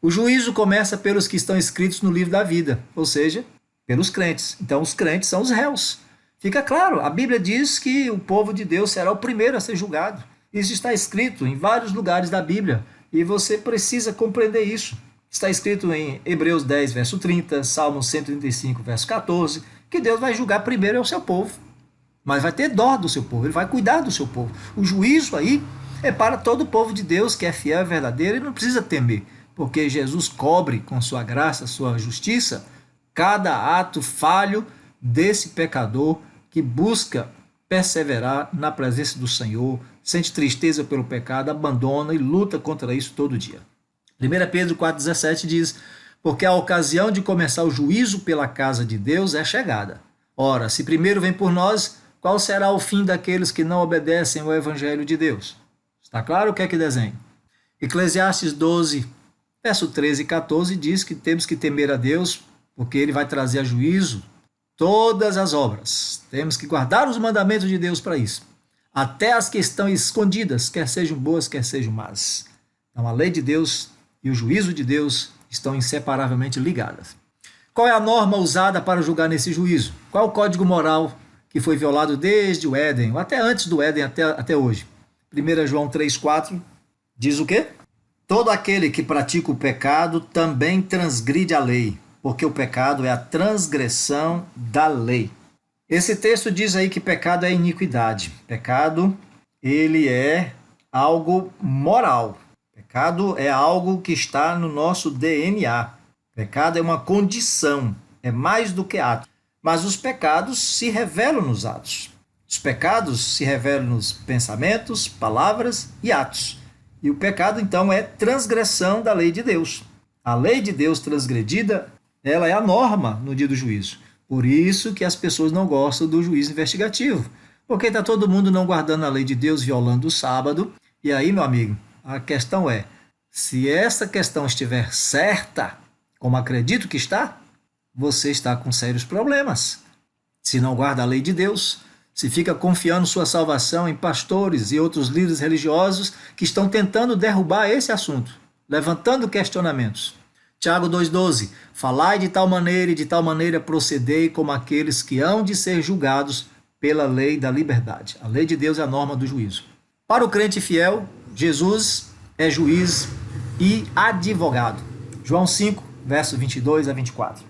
[SPEAKER 1] O juízo começa pelos que estão escritos no livro da vida, ou seja, pelos crentes. Então, os crentes são os réus. Fica claro, a Bíblia diz que o povo de Deus será o primeiro a ser julgado. Isso está escrito em vários lugares da Bíblia e você precisa compreender isso. Está escrito em Hebreus 10, verso 30, Salmo 135, verso 14, que Deus vai julgar primeiro é o seu povo. Mas vai ter dó do seu povo, ele vai cuidar do seu povo. O juízo aí é para todo o povo de Deus que é fiel e verdadeiro e não precisa temer, porque Jesus cobre com sua graça, sua justiça, cada ato falho desse pecador que busca perseverar na presença do Senhor, sente tristeza pelo pecado, abandona e luta contra isso todo dia. 1 Pedro 4,17 diz, porque a ocasião de começar o juízo pela casa de Deus é chegada, Ora, se primeiro vem por nós, qual será o fim daqueles que não obedecem ao Evangelho de Deus? Está claro o que é que desenha? Eclesiastes 12, verso 13 e 14 diz que temos que temer a Deus, porque Ele vai trazer a juízo todas as obras. Temos que guardar os mandamentos de Deus para isso. Até as que estão escondidas, quer sejam boas, quer sejam más. Então, a lei de Deus e o juízo de Deus estão inseparavelmente ligadas. Qual é a norma usada para julgar nesse juízo? Qual é o código moral que foi violado desde o Éden, ou até antes do Éden, até hoje? 1 João 3,4 diz o quê? Todo aquele que pratica o pecado também transgride a lei, porque o pecado é a transgressão da lei. Esse texto diz aí que pecado é iniquidade. Pecado, ele é algo moral. Pecado é algo que está no nosso DNA. Pecado é uma condição, é mais do que ato. Mas os pecados se revelam nos atos. Os pecados se revelam nos pensamentos, palavras e atos. E o pecado, então, é transgressão da lei de Deus. A lei de Deus transgredida, ela é a norma no dia do juízo. Por isso que as pessoas não gostam do juízo investigativo. Porque está todo mundo não guardando a lei de Deus, violando o sábado. E aí, meu amigo, a questão é, se essa questão estiver certa, como acredito que está, você está com sérios problemas. Se não guarda a lei de Deus, se fica confiando sua salvação em pastores e outros líderes religiosos que estão tentando derrubar esse assunto, levantando questionamentos. Tiago 2,12, falai de tal maneira e de tal maneira procedei como aqueles que hão de ser julgados pela lei da liberdade. A lei de Deus é a norma do juízo. Para o crente fiel, Jesus é juiz e advogado. João 5, versos 22 a 24.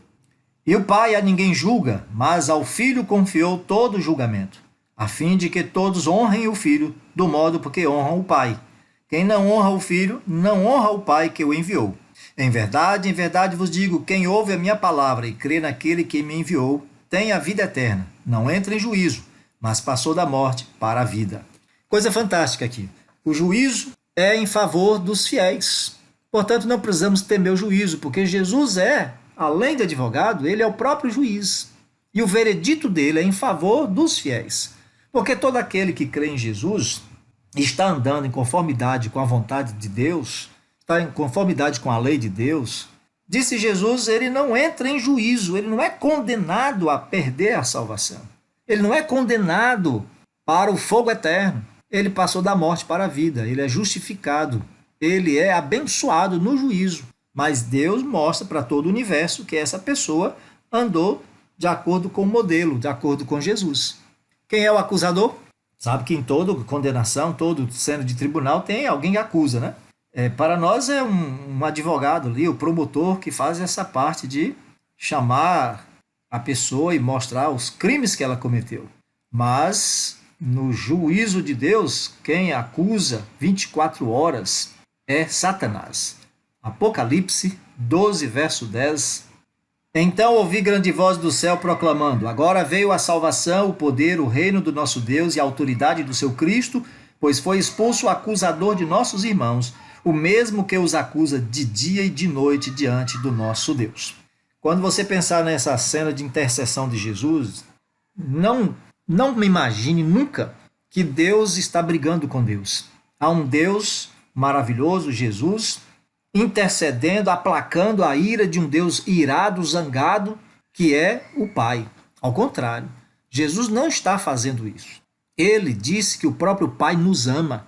[SPEAKER 1] E o Pai a ninguém julga, mas ao Filho confiou todo o julgamento, a fim de que todos honrem o Filho do modo porque honram o Pai. Quem não honra o Filho, não honra o Pai que o enviou. Em verdade vos digo, quem ouve a minha palavra e crê naquele que me enviou, tem a vida eterna. Não entra em juízo, mas passou da morte para a vida. Coisa fantástica aqui. O juízo é em favor dos fiéis. Portanto, não precisamos temer o juízo, porque Jesus é, além de advogado, ele é o próprio juiz. E o veredito dele é em favor dos fiéis. Porque todo aquele que crê em Jesus está andando em conformidade com a vontade de Deus, está em conformidade com a lei de Deus. Disse Jesus, ele não entra em juízo, ele não é condenado a perder a salvação. Ele não é condenado para o fogo eterno. Ele passou da morte para a vida, ele é justificado, ele é abençoado no juízo. Mas Deus mostra para todo o universo que essa pessoa andou de acordo com o modelo, de acordo com Jesus. Quem é o acusador? Sabe que em toda condenação, todo cena de tribunal, tem alguém que acusa, né? Para nós é um advogado ali, o promotor, que faz essa parte de chamar a pessoa e mostrar os crimes que ela cometeu. Mas no juízo de Deus, quem acusa 24 horas é Satanás. Apocalipse 12, verso 10. Então ouvi grande voz do céu proclamando, agora veio a salvação, o poder, o reino do nosso Deus e a autoridade do seu Cristo, pois foi expulso o acusador de nossos irmãos, o mesmo que os acusa de dia e de noite diante do nosso Deus. Quando você pensar nessa cena de intercessão de Jesus, não me imagine nunca que Deus está brigando com Deus. Há um Deus maravilhoso, Jesus, intercedendo, aplacando a ira de um Deus irado, zangado, que é o Pai. Ao contrário, Jesus não está fazendo isso. Ele disse que o próprio Pai nos ama.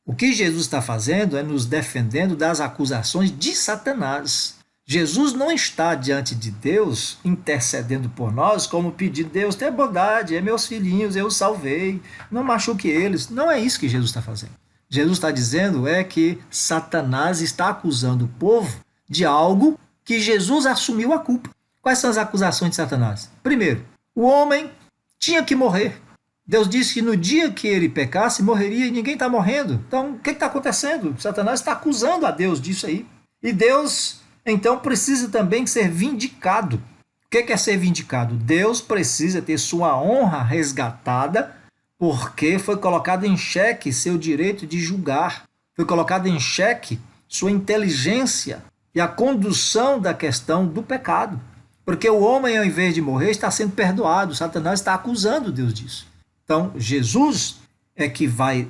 [SPEAKER 1] O que Jesus está fazendo é nos defendendo das acusações de Satanás. Jesus não está diante de Deus intercedendo por nós como pedindo, Deus, tenha bondade, é meus filhinhos, eu os salvei, não machuque eles. Não é isso que Jesus está fazendo. Jesus está dizendo que Satanás está acusando o povo de algo que Jesus assumiu a culpa. Quais são as acusações de Satanás? Primeiro, o homem tinha que morrer. Deus disse que no dia que ele pecasse, morreria e ninguém está morrendo. Então, o que está acontecendo? Satanás está acusando a Deus disso aí. E Deus, então, precisa também ser vindicado. O que é ser vindicado? Deus precisa ter sua honra resgatada, porque foi colocado em xeque seu direito de julgar. Foi colocado em xeque sua inteligência e a condução da questão do pecado. Porque o homem, ao invés de morrer, está sendo perdoado. Satanás está acusando Deus disso. Então, Jesus é que vai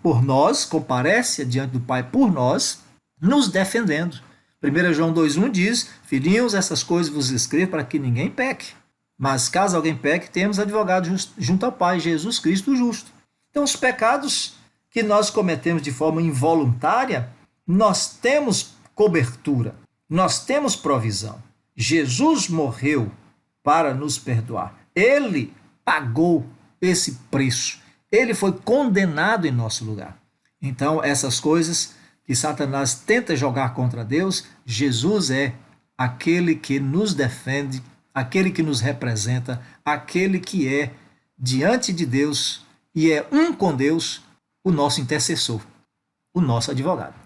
[SPEAKER 1] por nós, comparece diante do Pai por nós, nos defendendo. 1 João 2,1 diz: filhinhos, essas coisas vos escrevo para que ninguém peque. Mas caso alguém peque, temos advogado junto ao Pai, Jesus Cristo o justo. Então, os pecados que nós cometemos de forma involuntária, nós temos cobertura, nós temos provisão. Jesus morreu para nos perdoar. Ele pagou esse preço. Ele foi condenado em nosso lugar. Então, essas coisas que Satanás tenta jogar contra Deus, Jesus é aquele que nos defende, aquele que nos representa, aquele que é diante de Deus e é um com Deus, o nosso intercessor, o nosso advogado.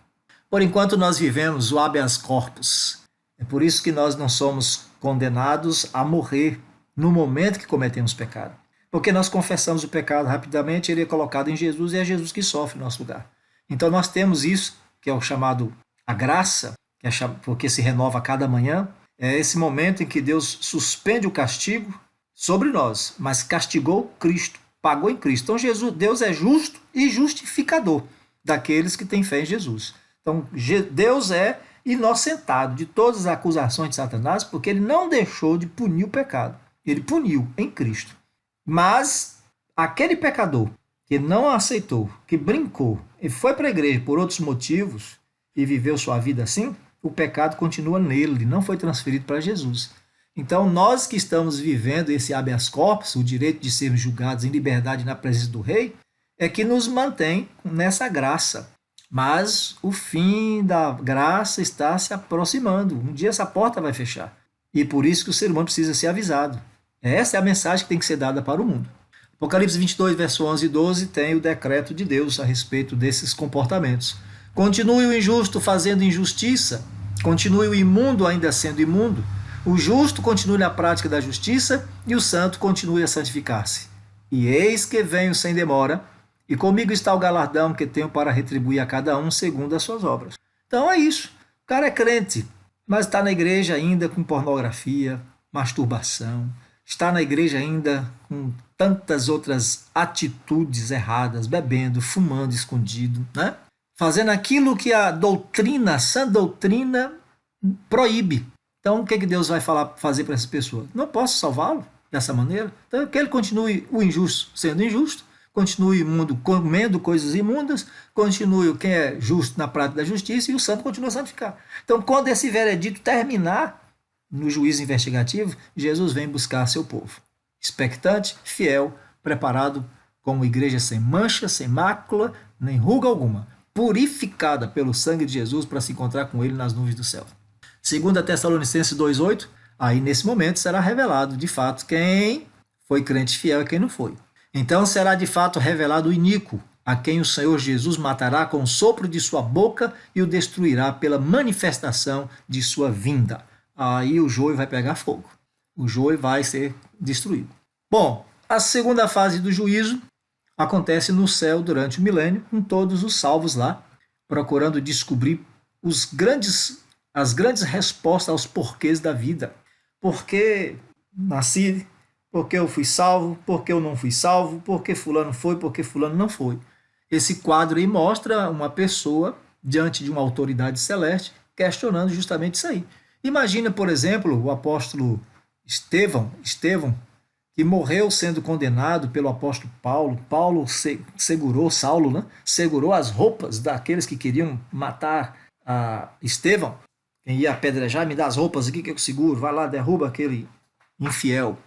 [SPEAKER 1] Por enquanto nós vivemos o habeas corpus. É por isso que nós não somos condenados a morrer no momento que cometemos pecado. Porque nós confessamos o pecado rapidamente, ele é colocado em Jesus e é Jesus que sofre no nosso lugar. Então nós temos isso, que é o chamado a graça, que é porque se renova a cada manhã. É esse momento em que Deus suspende o castigo sobre nós, mas castigou Cristo, pagou em Cristo. Então Deus é justo e justificador daqueles que têm fé em Jesus. Então Deus é inocentado de todas as acusações de Satanás, porque ele não deixou de punir o pecado. Ele puniu em Cristo. Mas aquele pecador que não aceitou, que brincou e foi para a igreja por outros motivos e viveu sua vida assim, o pecado continua nele, não foi transferido para Jesus. Então, nós que estamos vivendo esse habeas corpus, o direito de sermos julgados em liberdade na presença do rei, é que nos mantém nessa graça. Mas o fim da graça está se aproximando. Um dia essa porta vai fechar. E por isso que o ser humano precisa ser avisado. Essa é a mensagem que tem que ser dada para o mundo. Apocalipse 22, verso 11 e 12, tem o decreto de Deus a respeito desses comportamentos. Continue o injusto fazendo injustiça, continue o imundo ainda sendo imundo, o justo continue na prática da justiça e o santo continue a santificar-se. E eis que venho sem demora, e comigo está o galardão que tenho para retribuir a cada um segundo as suas obras. Então é isso. O cara é crente, mas está na igreja ainda com pornografia, masturbação, está na igreja ainda com tantas outras atitudes erradas, bebendo, fumando escondido, né? Fazendo aquilo que a doutrina, a sã doutrina, proíbe. Então, o que Deus vai fazer para essa pessoa? Não posso salvá-lo dessa maneira. Então, que ele continue o injusto sendo injusto, continue o imundo comendo coisas imundas, continue quem é justo na prática da justiça e o santo continua a santificar. Então, quando esse veredito terminar no juízo investigativo, Jesus vem buscar seu povo. Expectante, fiel, preparado como igreja sem mancha, sem mácula, nem ruga alguma, purificada pelo sangue de Jesus para se encontrar com ele nas nuvens do céu. 2 Tessalonicenses 2,8, aí nesse momento será revelado de fato quem foi crente fiel e quem não foi. Então será de fato revelado o iníquo, a quem o Senhor Jesus matará com o sopro de sua boca e o destruirá pela manifestação de sua vinda. Aí o joio vai pegar fogo. O joio vai ser destruído. Bom, a segunda fase do juízo acontece no céu durante o milênio, com todos os salvos lá, procurando descobrir as grandes respostas aos porquês da vida. Por que nasci? Por que eu fui salvo? Por que eu não fui salvo? Por que fulano foi? Por que fulano não foi? Esse quadro aí mostra uma pessoa diante de uma autoridade celeste questionando justamente isso aí. Imagina, por exemplo, o apóstolo Estevão, que morreu sendo condenado pelo apóstolo Paulo. Paulo Saulo, né? Segurou as roupas daqueles que queriam matar Estevão. Quem ia apedrejar, me dá as roupas aqui que eu seguro, vai lá, derruba aquele infiel.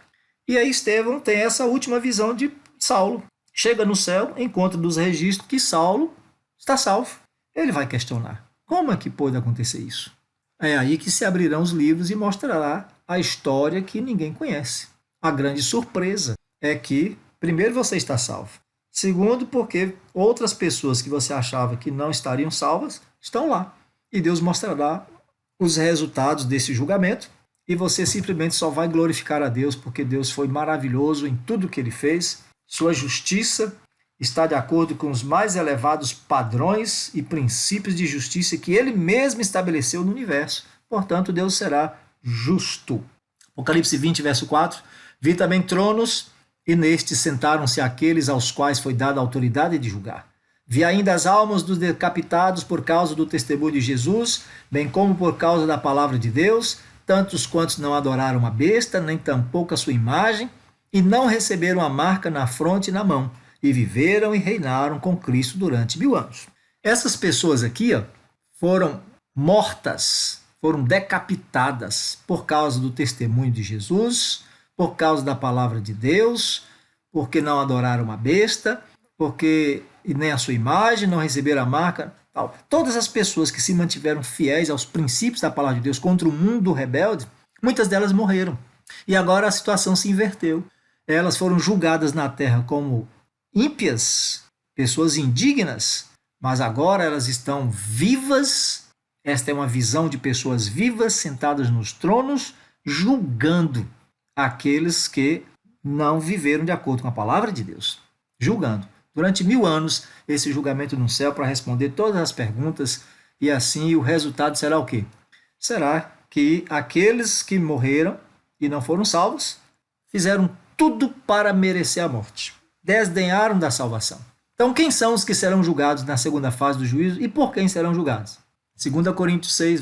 [SPEAKER 1] E aí Estevão tem essa última visão de Saulo. Chega no céu, encontra nos registros que Saulo está salvo. Ele vai questionar, como é que pôde acontecer isso? É aí que se abrirão os livros e mostrará a história que ninguém conhece. A grande surpresa é que, primeiro, você está salvo. Segundo, porque outras pessoas que você achava que não estariam salvas estão lá. E Deus mostrará os resultados desse julgamento e você simplesmente só vai glorificar a Deus porque Deus foi maravilhoso em tudo que ele fez. Sua justiça está de acordo com os mais elevados padrões e princípios de justiça que ele mesmo estabeleceu no universo. Portanto, Deus será justo. Apocalipse 20, verso 4. Vi também tronos, e nestes sentaram-se aqueles aos quais foi dada a autoridade de julgar. Vi ainda as almas dos decapitados por causa do testemunho de Jesus, bem como por causa da palavra de Deus, tantos quantos não adoraram a besta, nem tampouco a sua imagem, e não receberam a marca na fronte e na mão, e viveram e reinaram com Cristo durante 1000 anos. Essas pessoas aqui foram mortas, foram decapitadas por causa do testemunho de Jesus, por causa da palavra de Deus, porque não adoraram a besta, porque nem a sua imagem, não receberam a marca. Tal. Todas as pessoas que se mantiveram fiéis aos princípios da palavra de Deus contra o mundo rebelde, muitas delas morreram. E agora a situação se inverteu. Elas foram julgadas na terra como ímpias, pessoas indignas, mas agora elas estão vivas. Esta é uma visão de pessoas vivas sentadas nos tronos, julgando aqueles que não viveram de acordo com a palavra de Deus. Julgando. Durante 1000 anos, esse julgamento no céu para responder todas as perguntas, e assim o resultado será o quê? Será que aqueles que morreram e não foram salvos fizeram tudo para merecer a morte. Desdenharam da salvação. Então, quem são os que serão julgados na segunda fase do juízo e por quem serão julgados? 1 Coríntios 6,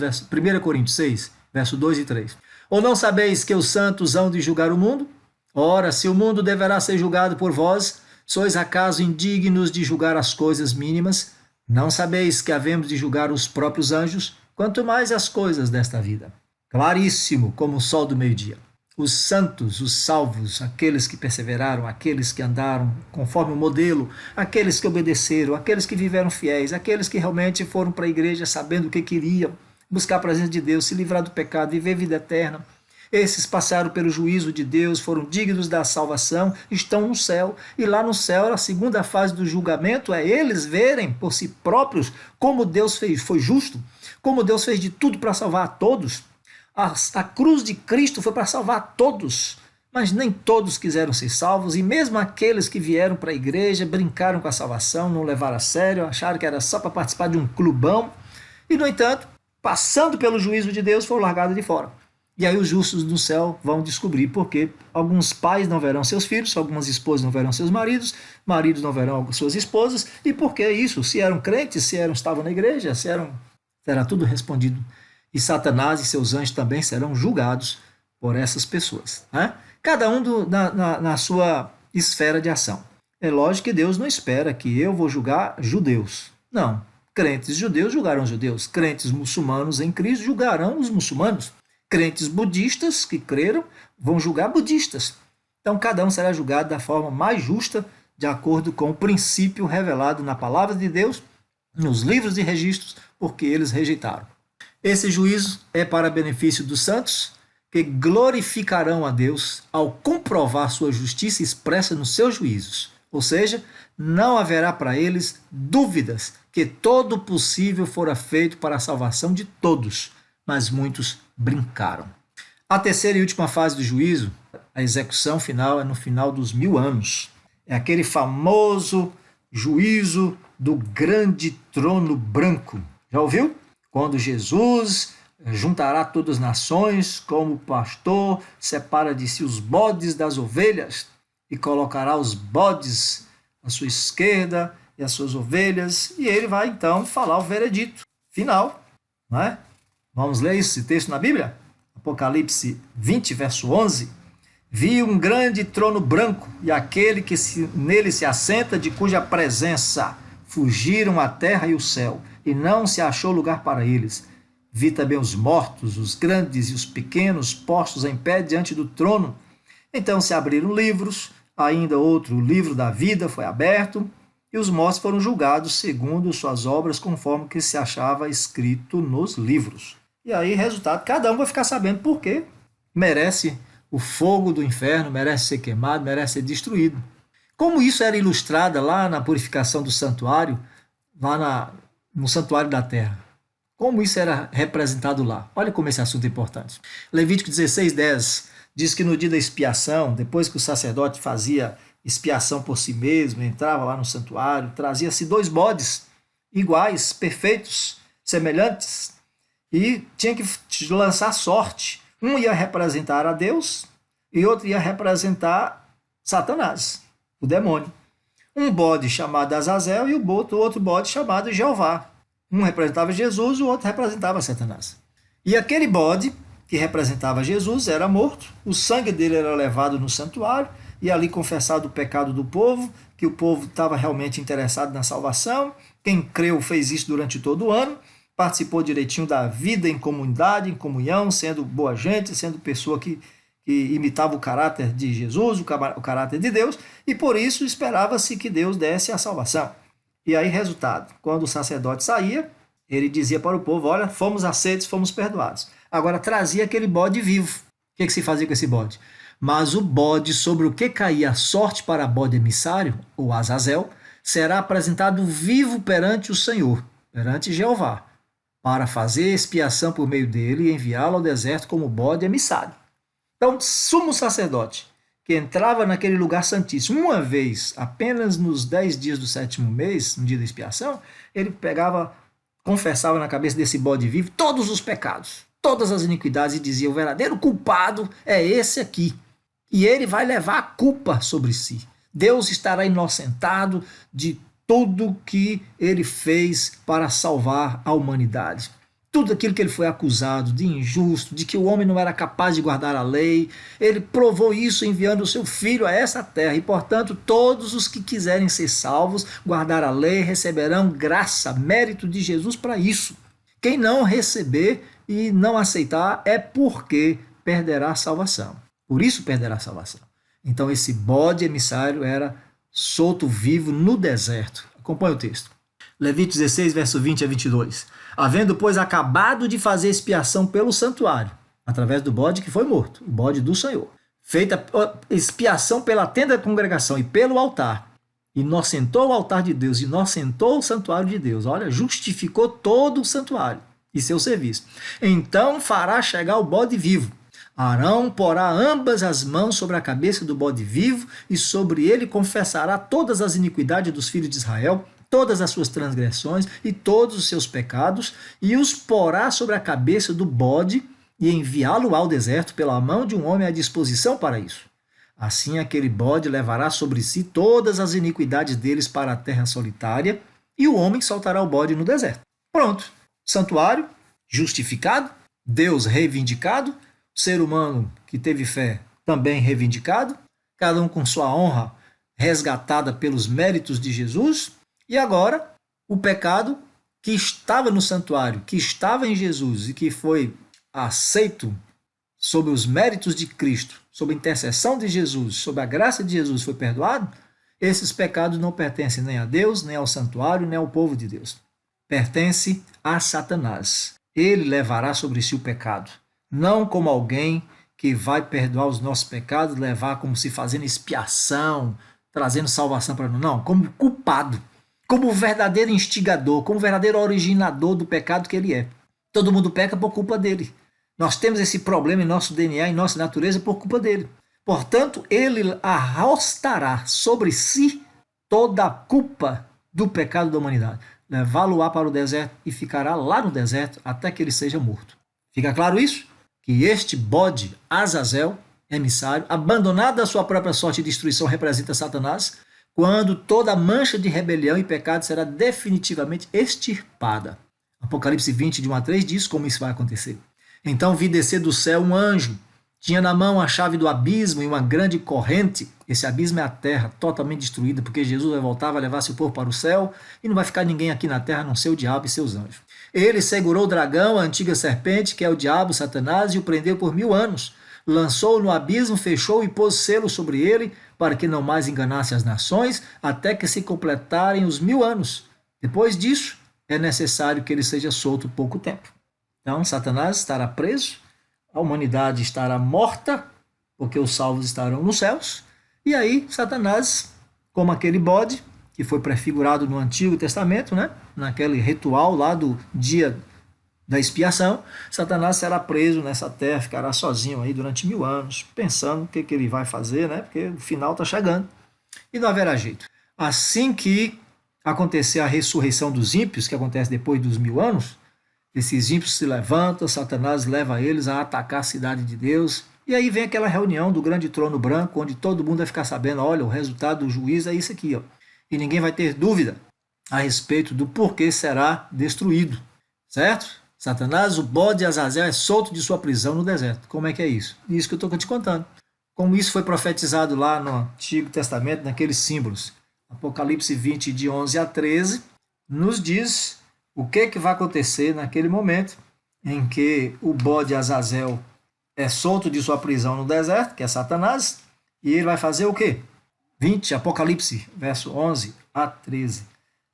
[SPEAKER 1] verso 2 e 3. Ou não sabeis que os santos hão de julgar o mundo? Ora, se o mundo deverá ser julgado por vós, sois acaso indignos de julgar as coisas mínimas? Não sabeis que havemos de julgar os próprios anjos? Quanto mais as coisas desta vida. Claríssimo como o sol do meio-dia. Os santos, os salvos, aqueles que perseveraram, aqueles que andaram conforme o modelo, aqueles que obedeceram, aqueles que viveram fiéis, aqueles que realmente foram para a igreja sabendo o que queriam, buscar a presença de Deus, se livrar do pecado, viver vida eterna. Esses passaram pelo juízo de Deus, foram dignos da salvação, estão no céu. E lá no céu, a segunda fase do julgamento é eles verem por si próprios como Deus fez, foi justo, como Deus fez de tudo para salvar a todos. A cruz de Cristo foi para salvar todos, mas nem todos quiseram ser salvos, e mesmo aqueles que vieram para a igreja brincaram com a salvação, não levaram a sério, acharam que era só para participar de um clubão, e no entanto, passando pelo juízo de Deus, foram largados de fora. E aí os justos do céu vão descobrir porque alguns pais não verão seus filhos, algumas esposas não verão seus maridos, maridos não verão suas esposas, e por que isso? Se eram crentes, estavam na igreja, será tudo respondido. E Satanás e seus anjos também serão julgados por essas pessoas. Né? Cada um na sua esfera de ação. É lógico que Deus não espera que eu vou julgar judeus. Não. Crentes judeus julgarão judeus. Crentes muçulmanos em Cristo julgarão os muçulmanos. Crentes budistas que creram vão julgar budistas. Então cada um será julgado da forma mais justa, de acordo com o princípio revelado na palavra de Deus, nos livros de registros, porque eles rejeitaram. Esse juízo é para benefício dos santos, que glorificarão a Deus ao comprovar sua justiça expressa nos seus juízos. Ou seja, não haverá para eles dúvidas que todo o possível fora feito para a salvação de todos, mas muitos brincaram. A terceira e última fase do juízo, a execução final, é no final dos 1000 anos. É aquele famoso juízo do grande trono branco. Já ouviu? Quando Jesus juntará todas as nações, como o pastor separa de si os bodes das ovelhas, e colocará os bodes à sua esquerda e as suas ovelhas, e ele vai então falar o veredito final. Não é? Vamos ler esse texto na Bíblia? Apocalipse 20, verso 11. Vi um grande trono branco, e aquele que nele se assenta, de cuja presença fugiram a terra e o céu, e não se achou lugar para eles. Vi também os mortos, os grandes e os pequenos, postos em pé diante do trono. Então se abriram livros, ainda outro, o livro da vida, foi aberto, e os mortos foram julgados segundo suas obras, conforme que se achava escrito nos livros. E aí, resultado, cada um vai ficar sabendo por quê. Merece o fogo do inferno, merece ser queimado, merece ser destruído. Como isso era ilustrado lá na purificação do santuário, lá no santuário da terra. Como isso era representado lá? Olha como esse assunto é importante. Levítico 16:10 diz que no dia da expiação, depois que o sacerdote fazia expiação por si mesmo, entrava lá no santuário, trazia-se 2 bodes iguais, perfeitos, semelhantes, e tinha que lançar sorte. Um ia representar a Deus e outro ia representar Satanás, o demônio. Um bode chamado Azazel e o outro bode chamado Jeová. Um representava Jesus, o outro representava Satanás. E aquele bode que representava Jesus era morto, o sangue dele era levado no santuário e ali confessado o pecado do povo, que o povo estava realmente interessado na salvação. Quem creu fez isso durante todo o ano, participou direitinho da vida em comunidade, em comunhão, sendo boa gente, sendo pessoa que imitava o caráter de Jesus, o caráter de Deus, e por isso esperava-se que Deus desse a salvação. E aí, resultado, quando o sacerdote saía, ele dizia para o povo, olha, fomos aceitos, fomos perdoados. Agora, trazia aquele bode vivo. O que se fazia com esse bode? Mas o bode sobre o que caía a sorte para bode emissário, ou Azazel, será apresentado vivo perante o Senhor, perante Jeová, para fazer expiação por meio dele e enviá-lo ao deserto como bode emissário. Então, sumo sacerdote, que entrava naquele lugar santíssimo uma vez, apenas nos 10 dias do 7º mês, no dia da expiação, ele pegava, confessava na cabeça desse bode vivo todos os pecados, todas as iniquidades e dizia, o verdadeiro culpado é esse aqui. E ele vai levar a culpa sobre si. Deus estará inocentado de tudo que ele fez para salvar a humanidade. Tudo aquilo que ele foi acusado de injusto, de que o homem não era capaz de guardar a lei, ele provou isso enviando o seu filho a essa terra. E, portanto, todos os que quiserem ser salvos, guardar a lei, receberão graça, mérito de Jesus para isso. Quem não receber e não aceitar é porque perderá a salvação. Por isso perderá a salvação. Então, esse bode emissário era solto vivo no deserto. Acompanhe o texto. Levítico 16, verso 20 a 22. Havendo, pois, acabado de fazer expiação pelo santuário, através do bode que foi morto, o bode do Senhor, feita expiação pela tenda da congregação e pelo altar, inocentou o altar de Deus, inocentou o santuário de Deus, olha, justificou todo o santuário e seu serviço. Então fará chegar o bode vivo. Arão porá ambas as mãos sobre a cabeça do bode vivo e sobre ele confessará todas as iniquidades dos filhos de Israel, todas as suas transgressões e todos os seus pecados, e os porá sobre a cabeça do bode e enviá-lo ao deserto pela mão de um homem à disposição para isso. Assim aquele bode levará sobre si todas as iniquidades deles para a terra solitária, e o homem soltará o bode no deserto. Pronto, santuário justificado, Deus reivindicado, ser humano que teve fé também reivindicado, cada um com sua honra resgatada pelos méritos de Jesus. E agora, o pecado que estava no santuário, que estava em Jesus e que foi aceito sob os méritos de Cristo, sob a intercessão de Jesus, sob a graça de Jesus, foi perdoado, esses pecados não pertencem nem a Deus, nem ao santuário, nem ao povo de Deus. Pertence a Satanás. Ele levará sobre si o pecado, não como alguém que vai perdoar os nossos pecados, levar como se fazendo expiação, trazendo salvação para nós. Não, como culpado, como o verdadeiro instigador, como o verdadeiro originador do pecado que ele é. Todo mundo peca por culpa dele. Nós temos esse problema em nosso DNA, em nossa natureza, por culpa dele. Portanto, ele arrostará sobre si toda a culpa do pecado da humanidade. Levá-lo-á para o deserto e ficará lá no deserto até que ele seja morto. Fica claro isso? Que este bode, Azazel, emissário, abandonado da sua própria sorte e destruição, representa Satanás, quando toda mancha de rebelião e pecado será definitivamente extirpada. Apocalipse 20, de 1 a 3 diz como isso vai acontecer. Então vi descer do céu um anjo, tinha na mão a chave do abismo e uma grande corrente. Esse abismo é a terra, totalmente destruída, porque Jesus vai voltar, vai levar seu povo para o céu e não vai ficar ninguém aqui na terra, a não ser o diabo e seus anjos. Ele segurou o dragão, a antiga serpente, que é o diabo, Satanás, e o prendeu por 1000 anos. Lançou-o no abismo, fechou e pôs selo sobre ele, para que não mais enganasse as nações, até que se completarem os 1000 anos. Depois disso, é necessário que ele seja solto pouco tempo. Então, Satanás estará preso, a humanidade estará morta, porque os salvos estarão nos céus, e aí Satanás, como aquele bode, que foi prefigurado no Antigo Testamento, né? Naquele ritual lá do dia da expiação, Satanás será preso nessa terra, ficará sozinho aí durante 1000 anos, pensando o que ele vai fazer, né? Porque o final está chegando. E não haverá jeito. Assim que acontecer a ressurreição dos ímpios, que acontece depois dos 1000 anos, Esses ímpios se levantam, Satanás leva eles a atacar a cidade de Deus. E aí vem aquela reunião do grande trono branco, onde todo mundo vai ficar sabendo, olha, o resultado do juízo é isso aqui, ó. E ninguém vai ter dúvida a respeito do porquê será destruído, certo? Satanás, o bode de Azazel, é solto de sua prisão no deserto. Como é que é isso? Isso que eu estou te contando. Como isso foi profetizado lá no Antigo Testamento, naqueles símbolos. Apocalipse 20, de 11 a 13, nos diz o que vai acontecer naquele momento em que o bode Azazel é solto de sua prisão no deserto, que é Satanás, e ele vai fazer o quê? 20, Apocalipse, verso 11 a 13.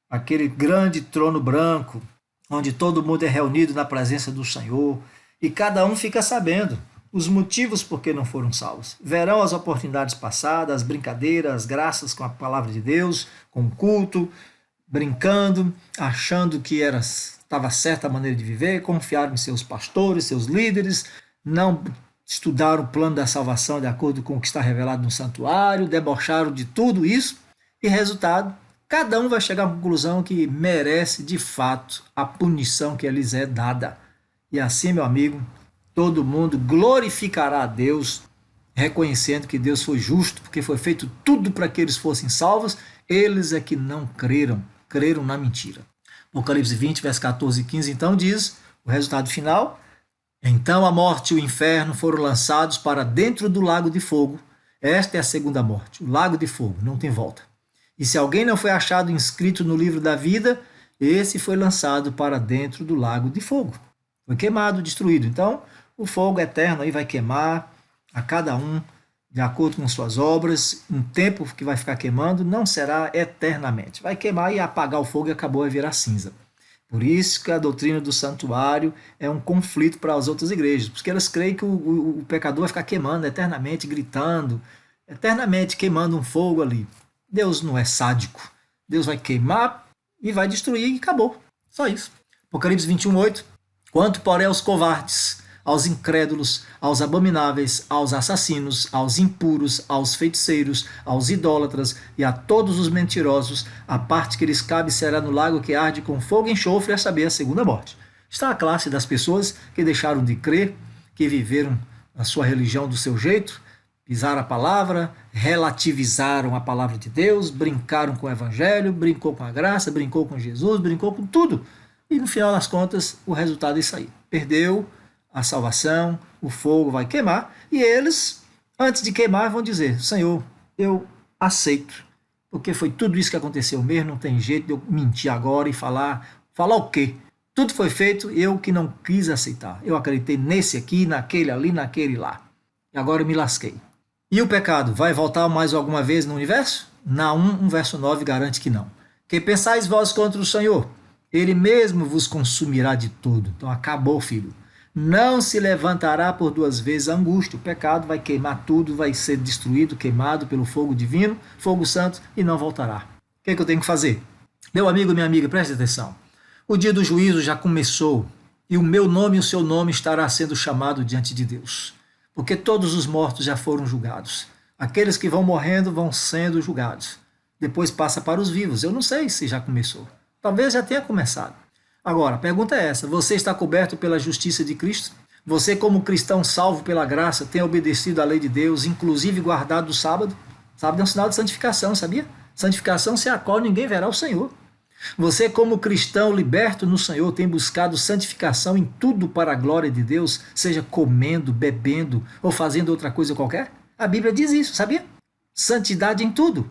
[SPEAKER 1] Aquele grande trono branco, onde todo mundo é reunido na presença do Senhor, e cada um fica sabendo os motivos por que não foram salvos. Verão as oportunidades passadas, as brincadeiras, as graças com a palavra de Deus, com o culto, brincando, achando que estava certa a maneira de viver, confiaram em seus pastores, seus líderes, não estudaram o plano da salvação de acordo com o que está revelado no santuário, debocharam de tudo isso, e resultado, cada um vai chegar à conclusão que merece de fato a punição que lhes é dada. E assim, meu amigo, todo mundo glorificará a Deus, reconhecendo que Deus foi justo, porque foi feito tudo para que eles fossem salvos, eles é que não creram na mentira. Apocalipse 20, versos 14 e 15, então diz o resultado final: então a morte e o inferno foram lançados para dentro do lago de fogo. Esta é a segunda morte, o lago de fogo, não tem volta. E se alguém não foi achado inscrito no livro da vida, esse foi lançado para dentro do lago de fogo. Foi queimado, destruído. Então, o fogo eterno aí vai queimar a cada um de acordo com suas obras. Um tempo que vai ficar queimando não será eternamente. Vai queimar e apagar o fogo e acabou, vai virar cinza. Por isso que a doutrina do santuário é um conflito para as outras igrejas, porque elas creem que o pecador vai ficar queimando eternamente, gritando, eternamente queimando um fogo ali. Deus não é sádico. Deus vai queimar e vai destruir e acabou. Só isso. Apocalipse 21, 8. Quanto, porém, aos covardes, aos incrédulos, aos abomináveis, aos assassinos, aos impuros, aos feiticeiros, aos idólatras e a todos os mentirosos, a parte que lhes cabe será no lago que arde com fogo e enxofre, a saber, a segunda morte. Está a classe das pessoas que deixaram de crer, que viveram a sua religião do seu jeito, pisaram a palavra, relativizaram a palavra de Deus, brincaram com o evangelho, brincou com a graça, brincou com Jesus, brincou com tudo. E no final das contas, o resultado é isso aí. Perdeu a salvação, o fogo vai queimar, e eles, antes de queimar, vão dizer: Senhor, eu aceito, porque foi tudo isso que aconteceu mesmo, não tem jeito de eu mentir agora e falar o quê? Tudo foi feito, eu que não quis aceitar. Eu acreditei nesse aqui, naquele ali, naquele lá. E agora eu me lasquei. E o pecado vai voltar mais alguma vez no universo? Naum 1, verso 9 garante que não. Que pensais vós contra o Senhor? Ele mesmo vos consumirá de todo. Então acabou, filho. Não se levantará por duas vezes a angústia. O pecado vai queimar tudo, vai ser destruído, queimado pelo fogo divino, fogo santo, e não voltará. O que eu tenho que fazer? Meu amigo e minha amiga, preste atenção. O dia do juízo já começou, e o meu nome e o seu nome estará sendo chamado diante de Deus. Porque todos os mortos já foram julgados. Aqueles que vão morrendo vão sendo julgados. Depois passa para os vivos. Eu não sei se já começou. Talvez já tenha começado. Agora, a pergunta é essa: você está coberto pela justiça de Cristo? Você, como cristão salvo pela graça, tem obedecido à lei de Deus, inclusive guardado o sábado? Sábado é um sinal de santificação, sabia? Santificação sem a qual ninguém verá o Senhor. Você, como cristão liberto no Senhor, tem buscado santificação em tudo para a glória de Deus, seja comendo, bebendo ou fazendo outra coisa qualquer? A Bíblia diz isso, sabia? Santidade em tudo.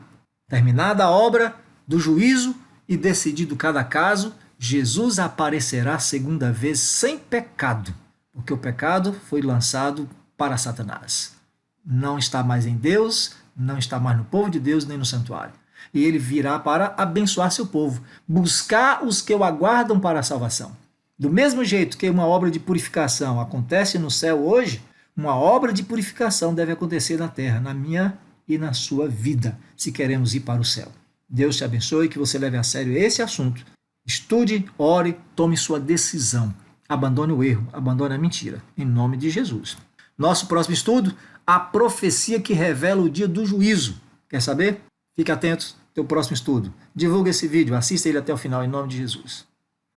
[SPEAKER 1] Terminada a obra do juízo e decidido cada caso, Jesus aparecerá segunda vez sem pecado, porque o pecado foi lançado para Satanás. Não está mais em Deus, não está mais no povo de Deus, nem no santuário. E ele virá para abençoar seu povo, buscar os que o aguardam para a salvação. Do mesmo jeito que uma obra de purificação acontece no céu hoje, uma obra de purificação deve acontecer na terra, na minha e na sua vida, se queremos ir para o céu. Deus te abençoe, que você leve a sério esse assunto. Estude, ore, tome sua decisão. Abandone o erro, abandone a mentira, em nome de Jesus. Nosso próximo estudo, a profecia que revela o dia do juízo. Quer saber? Fique atento ao próximo estudo. Divulgue esse vídeo, assista ele até o final, em nome de Jesus.